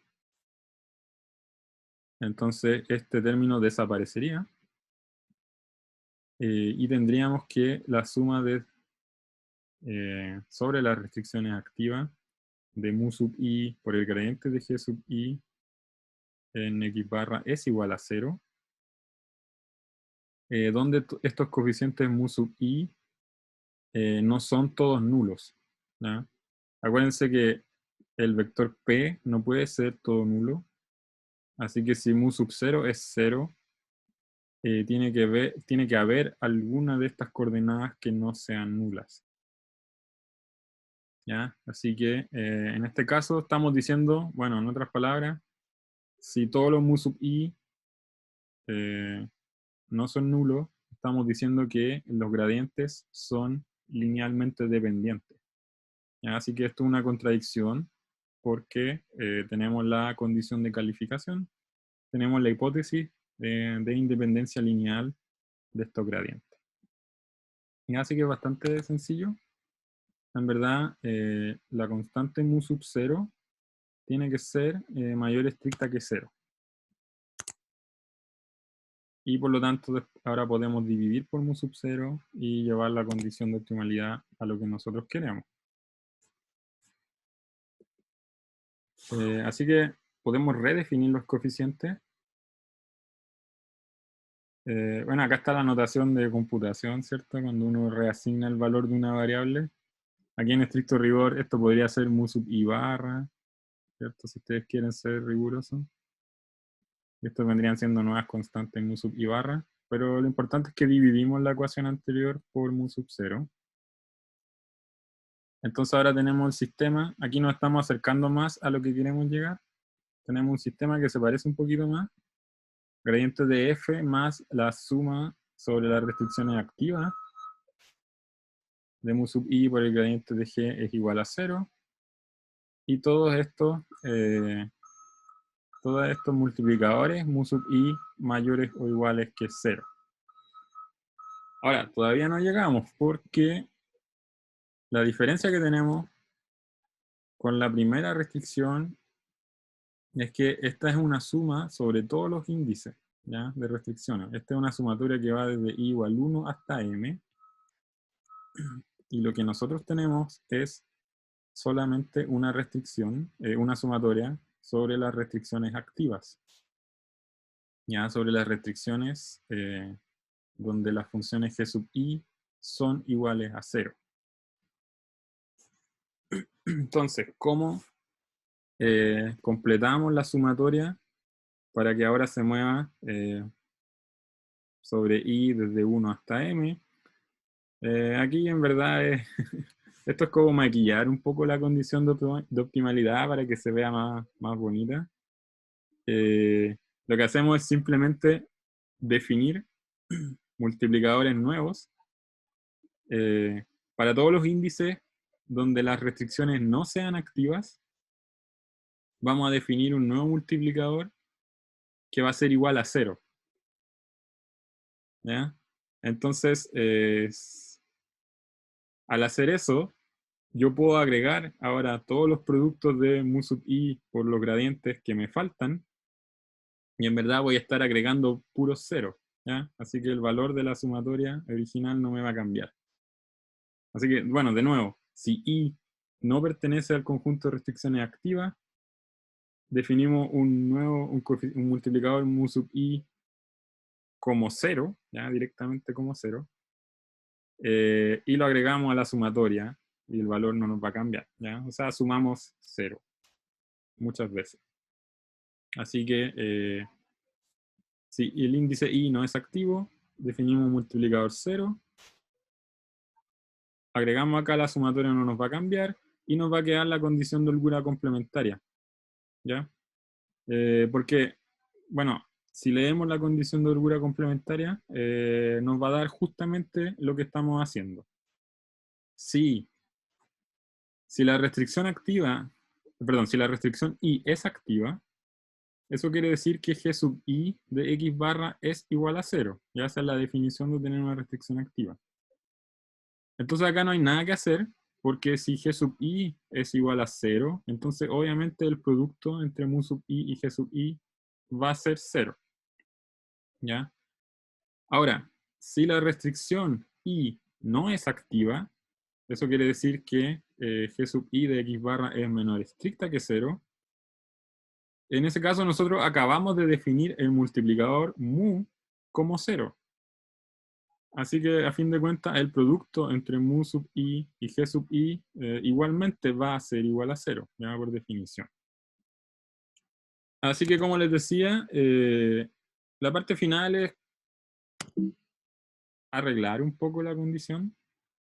entonces este término desaparecería. Y tendríamos que la suma de sobre las restricciones activas de mu sub i por el gradiente de g sub i en x barra es igual a 0, donde estos coeficientes mu sub i no son todos nulos. ¿Ya? Acuérdense que el vector p no puede ser todo nulo, así que si mu sub 0 es 0, tiene que haber alguna de estas coordenadas que no sean nulas. ¿Ya? Así que en este caso estamos diciendo, bueno, en otras palabras, si todos los mu sub i no son nulos, estamos diciendo que los gradientes son linealmente dependientes. ¿Ya? Así que esto es una contradicción porque tenemos la condición de calificación, tenemos la hipótesis de independencia lineal de estos gradientes. Y así que es bastante sencillo. En verdad, la constante mu sub 0 tiene que ser mayor estricta que 0. Y por lo tanto, ahora podemos dividir por mu sub 0 y llevar la condición de optimalidad a lo que nosotros queremos. Así que podemos redefinir los coeficientes. Bueno, acá está la notación de computación, ¿cierto? Cuando uno reasigna el valor de una variable. Aquí en estricto rigor esto podría ser mu sub i barra, ¿cierto? Si ustedes quieren ser rigurosos. Estos vendrían siendo nuevas constantes mu sub i barra. Pero lo importante es que dividimos la ecuación anterior por mu sub 0. Entonces ahora tenemos el sistema. Aquí nos estamos acercando más a lo que queremos llegar. Tenemos un sistema que se parece un poquito más. Gradiente de f más la suma sobre las restricciones activas de mu sub i por el gradiente de g es igual a 0. Y todos estos multiplicadores mu sub i mayores o iguales que 0. Ahora, todavía no llegamos porque la diferencia que tenemos con la primera restricción es que esta es una suma sobre todos los índices, ¿ya?, de restricciones. Esta es una sumatoria que va desde i igual 1 hasta m, y lo que nosotros tenemos es solamente una restricción, una sumatoria sobre las restricciones activas, ya, sobre las restricciones donde las funciones g sub i son iguales a 0. Entonces, ¿cómo completamos la sumatoria para que ahora se mueva sobre i desde 1 hasta m? Aquí en verdad esto es como maquillar un poco la condición de optimalidad para que se vea más bonita. Lo que hacemos es simplemente definir multiplicadores nuevos para todos los índices donde las restricciones no sean activas. Vamos a definir un nuevo multiplicador que va a ser igual a 0. ¿Ya? Entonces, al hacer eso, yo puedo agregar ahora todos los productos de mu sub i por los gradientes que me faltan, y en verdad voy a estar agregando puros ceros, ¿ya? Así que el valor de la sumatoria original no me va a cambiar. Así que, bueno, de nuevo, si i no pertenece al conjunto de restricciones activas, definimos un multiplicador mu sub i como 0, ¿ya?, directamente como 0, y lo agregamos a la sumatoria, y el valor no nos va a cambiar, ¿ya? O sea, sumamos 0 muchas veces. Así que, si el índice i no es activo, definimos un multiplicador 0, agregamos acá la sumatoria, no nos va a cambiar, y nos va a quedar la condición de holgura complementaria, ¿ya? Porque, bueno, si leemos la condición de holgura complementaria, nos va a dar justamente lo que estamos haciendo. Si la restricción activa, perdón, si la restricción i es activa, eso quiere decir que g sub i de x barra es igual a 0. Ya esa es la definición de tener una restricción activa. Entonces acá no hay nada que hacer, porque si g sub i es igual a 0, entonces obviamente el producto entre mu sub i y g sub i va a ser 0. ¿Ya? Ahora, si la restricción i no es activa, eso quiere decir que g sub i de x barra es menor estricta que 0. En ese caso nosotros acabamos de definir el multiplicador mu como 0. Así que a fin de cuentas el producto entre mu sub i y g sub i igualmente va a ser igual a 0, ya por definición. Así que como les decía, la parte final es arreglar un poco la condición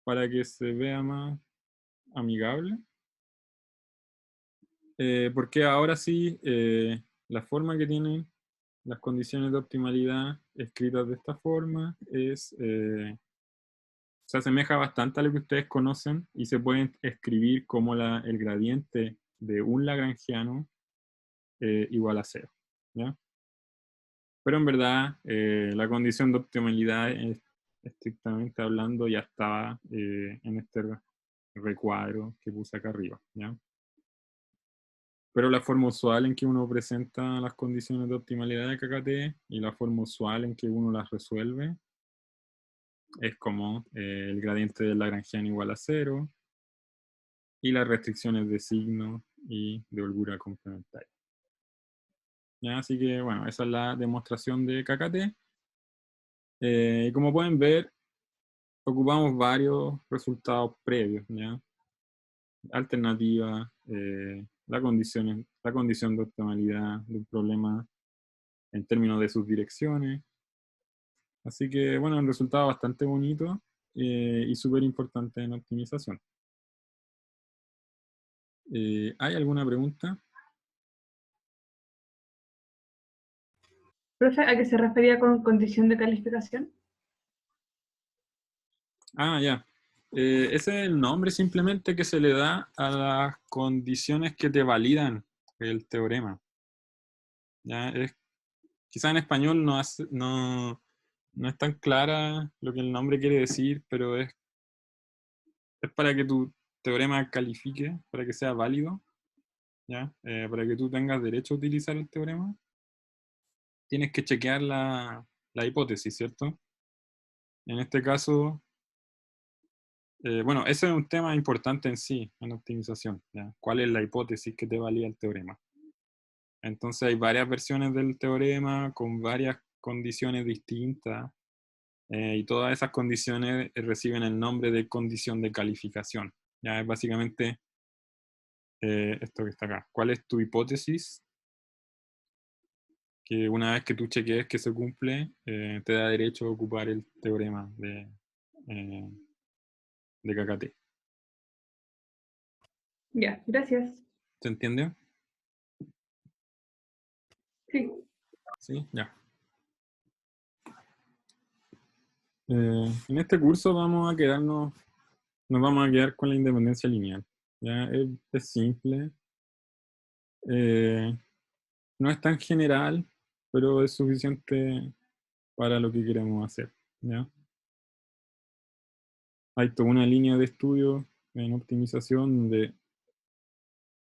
para que se vea más amigable. Porque ahora sí, la forma que tienen las condiciones de optimalidad escritas de esta forma se asemeja bastante a lo que ustedes conocen y se pueden escribir como el gradiente de un lagrangiano igual a 0. ¿Ya? Pero en verdad, la condición de optimalidad, estrictamente hablando, ya estaba en este recuadro que puse acá arriba. ¿Ya? Pero la forma usual en que uno presenta las condiciones de optimalidad de KKT y la forma usual en que uno las resuelve es como el gradiente del lagrangiano igual a 0 y las restricciones de signo y de holgura complementaria. ¿Ya? Así que bueno, esa es la demostración de KKT. Y como pueden ver, ocupamos varios resultados previos, ¿ya? Alternativa, la condición de optimalidad de un problema en términos de sus direcciones. Así que bueno, un resultado bastante bonito y súper importante en optimización. ¿Hay alguna pregunta? Profe, ¿a qué se refería con condición de calificación? Ah, ya. Ese es el nombre simplemente que se le da a las condiciones que te validan el teorema. ¿Ya? Quizá en español no es tan clara lo que el nombre quiere decir, pero es para que tu teorema califique, para que sea válido. ¿ya? Para que tú tengas derecho a utilizar el teorema, tienes que chequear la hipótesis, ¿cierto? En este caso, bueno, ese es un tema importante en sí, en optimización, ¿ya? ¿Cuál es la hipótesis que te valida el teorema? Entonces hay varias versiones del teorema con varias condiciones distintas, y todas esas condiciones reciben el nombre de condición de calificación. Ya es básicamente esto que está acá. ¿Cuál es tu hipótesis? Que una vez que tú chequees que se cumple, te da derecho a ocupar el teorema de KKT. Ya, gracias. ¿Se entiende? Sí. Sí, ya. En este curso nos vamos a quedar con la independencia lineal. ¿Ya? Es simple. No es tan general, pero es suficiente para lo que queremos hacer. ¿Ya? Hay toda una línea de estudio en optimización donde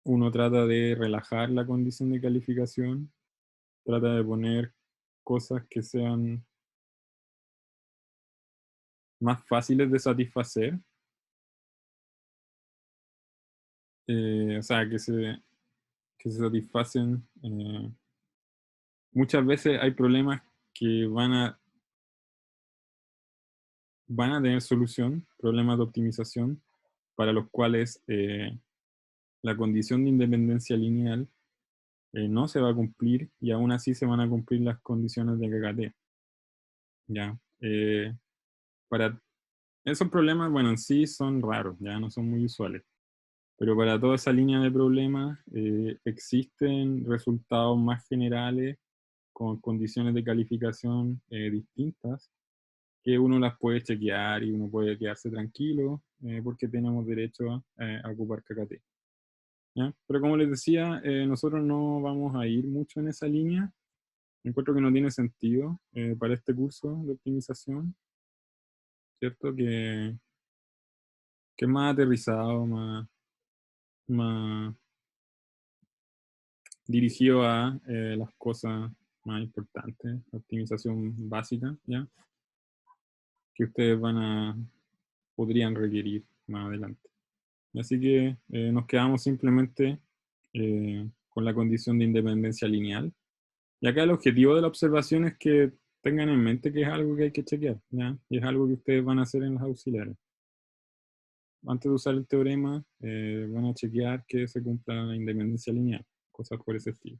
uno trata de relajar la condición de calificación, trata de poner cosas que sean más fáciles de satisfacer, o sea, que se satisfacen. Muchas veces hay problemas que van a tener solución, problemas de optimización, para los cuales la condición de independencia lineal no se va a cumplir y aún así se van a cumplir las condiciones de KKT. ¿Ya? Para esos problemas, bueno, en sí son raros, ya no son muy usuales. Pero para toda esa línea de problemas existen resultados más generales con condiciones de calificación distintas que uno las puede chequear y uno puede quedarse tranquilo porque tenemos derecho a ocupar KKT. ¿Ya? Pero como les decía, nosotros no vamos a ir mucho en esa línea. Encuentro que no tiene sentido para este curso de optimización, ¿cierto? Que es más aterrizado, más dirigido a las cosas más importantes, optimización básica, ¿ya? Que ustedes podrían requerir más adelante. Así que nos quedamos simplemente con la condición de independencia lineal. Y acá el objetivo de la observación es que tengan en mente que es algo que hay que chequear, ¿ya? Y es algo que ustedes van a hacer en los auxiliares. Antes de usar el teorema, van a chequear que se cumpla la independencia lineal, cosas por ese estilo.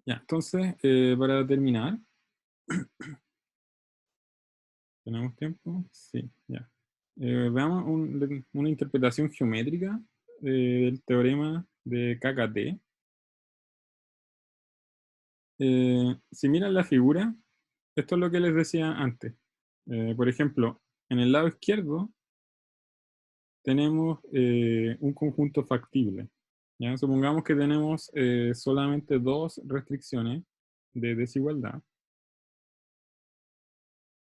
Ya, entonces, para terminar, ¿tenemos tiempo? Sí, ya. Veamos una interpretación geométrica del teorema de KKT. Si miran la figura, esto es lo que les decía antes. Por ejemplo, en el lado izquierdo tenemos un conjunto factible. ¿Ya? Supongamos que tenemos solamente dos restricciones de desigualdad.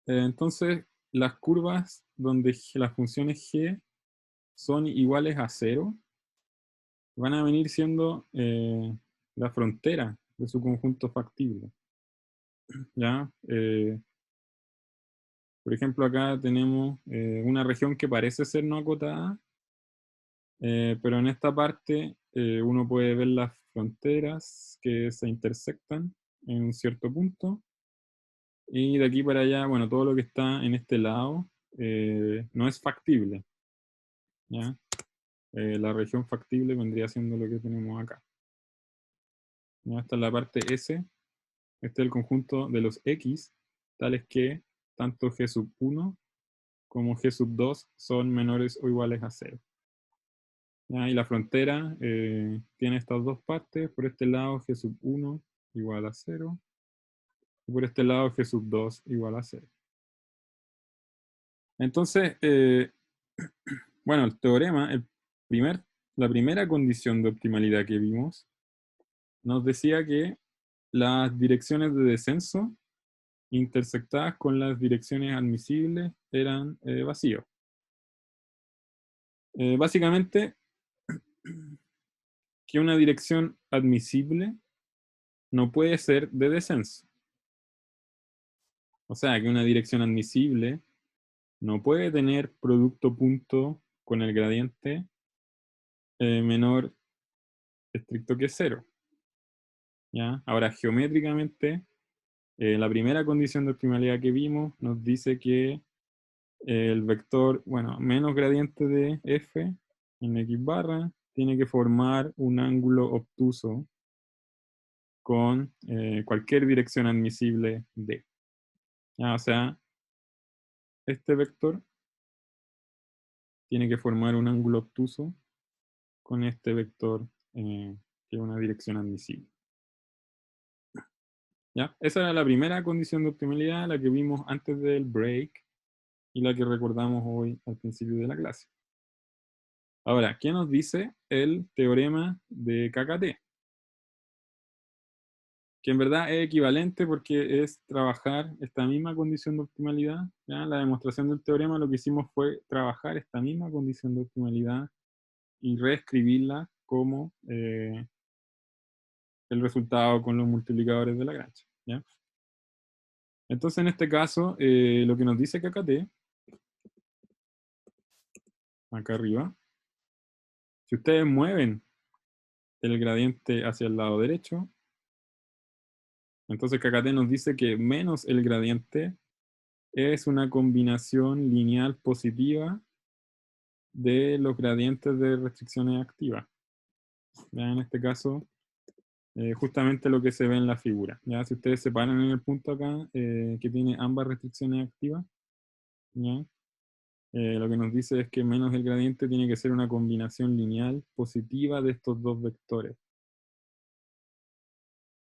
Entonces, las curvas donde las funciones g son iguales a 0 van a venir siendo la frontera de su conjunto factible. ¿Ya? Por ejemplo, acá tenemos una región que parece ser no acotada, pero en esta parte uno puede ver las fronteras que se intersectan en un cierto punto. Y de aquí para allá, bueno, todo lo que está en este lado no es factible. ¿Ya? La región factible vendría siendo lo que tenemos acá. ¿Ya? Esta es la parte S. Este es el conjunto de los X, tales que tanto G sub 1 como G sub 2 son menores o iguales a 0. ¿Ya? Y la frontera tiene estas dos partes. Por este lado G sub 1 igual a 0. Y por este lado G sub 2 igual a 0. Entonces, bueno, el teorema, la primera condición de optimalidad que vimos, nos decía que las direcciones de descenso intersectadas con las direcciones admisibles eran vacíos. Básicamente, que una dirección admisible no puede ser de descenso. O sea, que una dirección admisible no puede tener producto punto con el gradiente menor estricto que 0. ¿Ya? Ahora, geométricamente, la primera condición de optimalidad que vimos nos dice que el vector, bueno, menos gradiente de f en x barra tiene que formar un ángulo obtuso con cualquier dirección admisible d. ¿Ya? O sea, este vector tiene que formar un ángulo obtuso con este vector que es una dirección admisible. ¿Ya? Esa era la primera condición de optimalidad, la que vimos antes del break y la que recordamos hoy al principio de la clase. Ahora, ¿qué nos dice el teorema de KKT? Que en verdad es equivalente porque es trabajar esta misma condición de optimalidad. ¿Ya? La demostración del teorema lo que hicimos fue trabajar esta misma condición de optimalidad y reescribirla como el resultado con los multiplicadores de Lagrange. ¿Ya? Entonces, en este caso, lo que nos dice KKT, acá arriba, si ustedes mueven el gradiente hacia el lado derecho, entonces KKT nos dice que menos el gradiente es una combinación lineal positiva de los gradientes de restricciones activas. ¿Ya? En este caso, justamente lo que se ve en la figura. ¿Ya? Si ustedes se paran en el punto acá, que tiene ambas restricciones activas, ¿ya? Lo que nos dice es que menos el gradiente tiene que ser una combinación lineal positiva de estos dos vectores.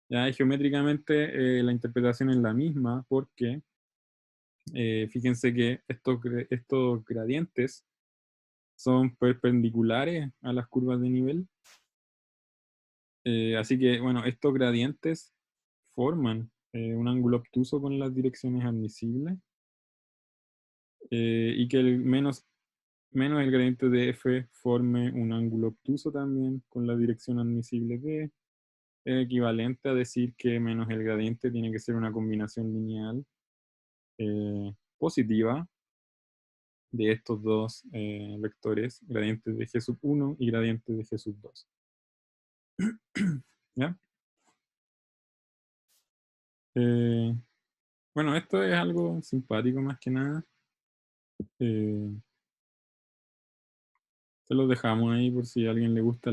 Ya, y geométricamente la interpretación es la misma porque fíjense que estos gradientes son perpendiculares a las curvas de nivel. Así que, bueno, estos gradientes forman un ángulo obtuso con las direcciones admisibles y que el menos el gradiente de f forme un ángulo obtuso también con la dirección admisible d, es equivalente a decir que menos el gradiente tiene que ser una combinación lineal positiva de estos dos vectores, gradientes de g sub 1 y gradientes de g sub 2. ¿Ya? Bueno, esto es algo simpático más que nada. Se los dejamos ahí por si a alguien le gusta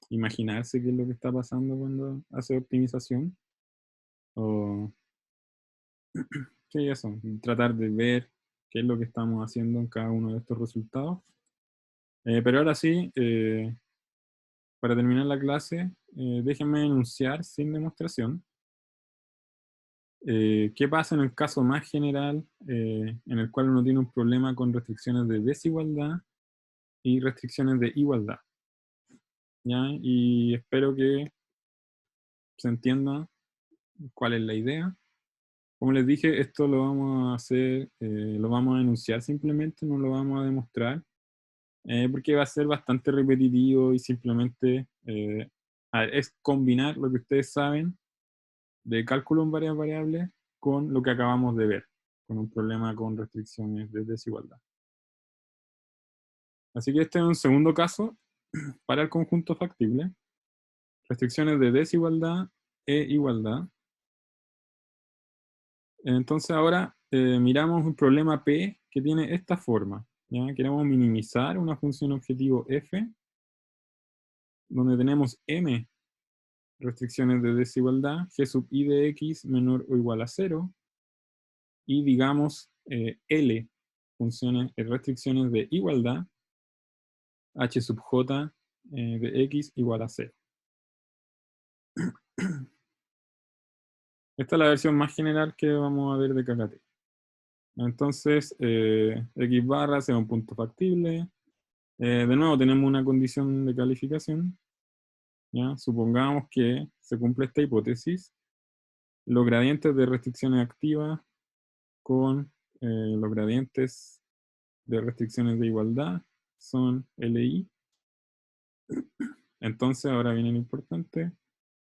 imaginarse qué es lo que está pasando cuando hace optimización. O sí, eso, tratar de ver qué es lo que estamos haciendo en cada uno de estos resultados. Pero ahora sí, para terminar la clase, déjenme enunciar sin demostración qué pasa en el caso más general en el cual uno tiene un problema con restricciones de desigualdad y restricciones de igualdad. ¿Ya? Y espero que se entienda cuál es la idea. Como les dije, esto lo vamos a hacer, lo vamos a enunciar simplemente, no lo vamos a demostrar, porque va a ser bastante repetitivo y simplemente es combinar lo que ustedes saben de cálculo en varias variables con lo que acabamos de ver, con un problema con restricciones de desigualdad. Así que este es un segundo caso para el conjunto factible, restricciones de desigualdad e igualdad. Entonces ahora miramos un problema P que tiene esta forma. ¿Ya? Queremos minimizar una función objetivo f, donde tenemos m restricciones de desigualdad, g sub i de x menor o igual a 0, y digamos L funciones, restricciones de igualdad, h sub j de x igual a 0. Esta es la versión más general que vamos a ver de KKT. Entonces, x barra sea un punto factible. De nuevo, tenemos una condición de calificación. ¿Ya? Supongamos que se cumple esta hipótesis. Los gradientes de restricciones activas con los gradientes de restricciones de igualdad son LI. Entonces, ahora viene lo importante.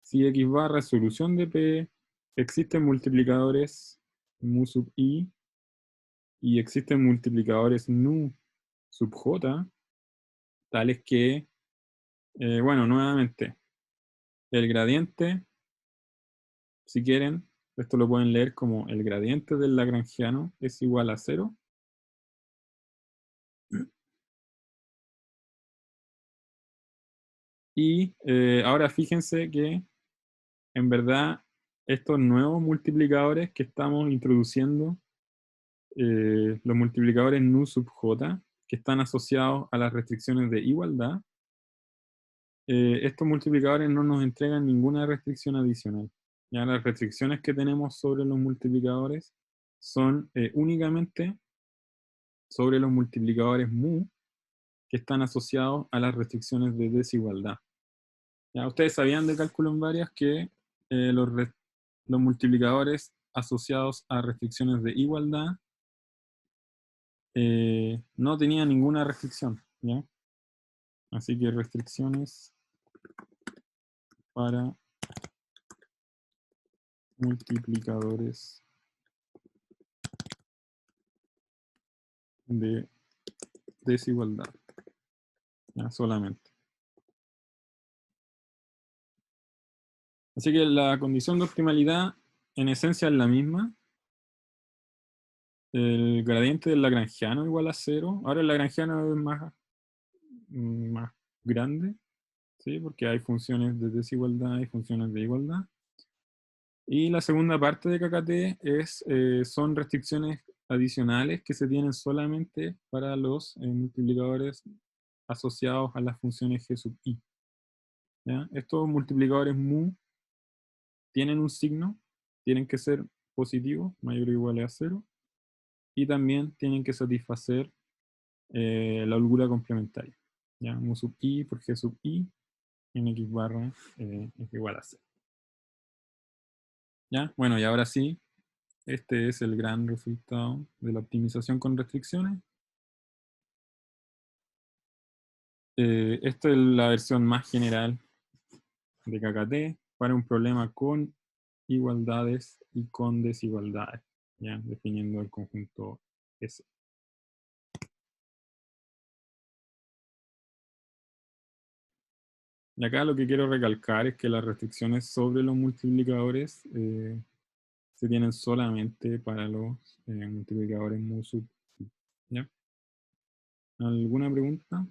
Si X barra es solución de P, existen multiplicadores mu sub I y existen multiplicadores nu sub J, tales que, bueno, nuevamente, el gradiente, si quieren, esto lo pueden leer como el gradiente del lagrangiano es igual a 0. Y ahora fíjense que en verdad estos nuevos multiplicadores que estamos introduciendo, los multiplicadores nu sub j, que están asociados a las restricciones de igualdad, estos multiplicadores no nos entregan ninguna restricción adicional. Ya las restricciones que tenemos sobre los multiplicadores son únicamente sobre los multiplicadores mu, que están asociados a las restricciones de desigualdad. Ya, ustedes sabían de cálculo en varias que los multiplicadores asociados a restricciones de igualdad no tenían ninguna restricción, ¿ya? Así que restricciones para multiplicadores de desigualdad, ¿ya? Solamente. Así que la condición de optimalidad en esencia es la misma. El gradiente del lagrangiano igual a 0. Ahora el lagrangiano es más grande, ¿sí? Porque hay funciones de desigualdad y funciones de igualdad. Y la segunda parte de KKT son restricciones adicionales que se tienen solamente para los multiplicadores asociados a las funciones G sub I. ¿Ya? Estos multiplicadores mu tienen un signo, tienen que ser positivos, mayor o igual a 0, y también tienen que satisfacer la holgura complementaria. ¿Ya? Mu sub I por G sub I en X barra es igual a 0. ¿Ya? Bueno, y ahora sí, este es el gran resultado de la optimización con restricciones. Esta es la versión más general de KKT para un problema con igualdades y con desigualdades, ¿ya? Definiendo el conjunto S. Y acá lo que quiero recalcar es que las restricciones sobre los multiplicadores se tienen solamente para los multiplicadores mu sub I, ¿ya? ¿Alguna pregunta?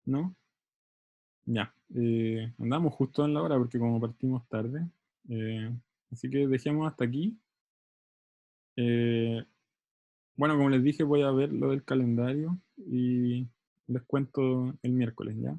¿No? Ya. Andamos justo en la hora porque como partimos tarde. eh, Así que dejemos hasta aquí. Eh, bueno, como les dije, voy a ver lo del calendario y les cuento el miércoles, ¿ya?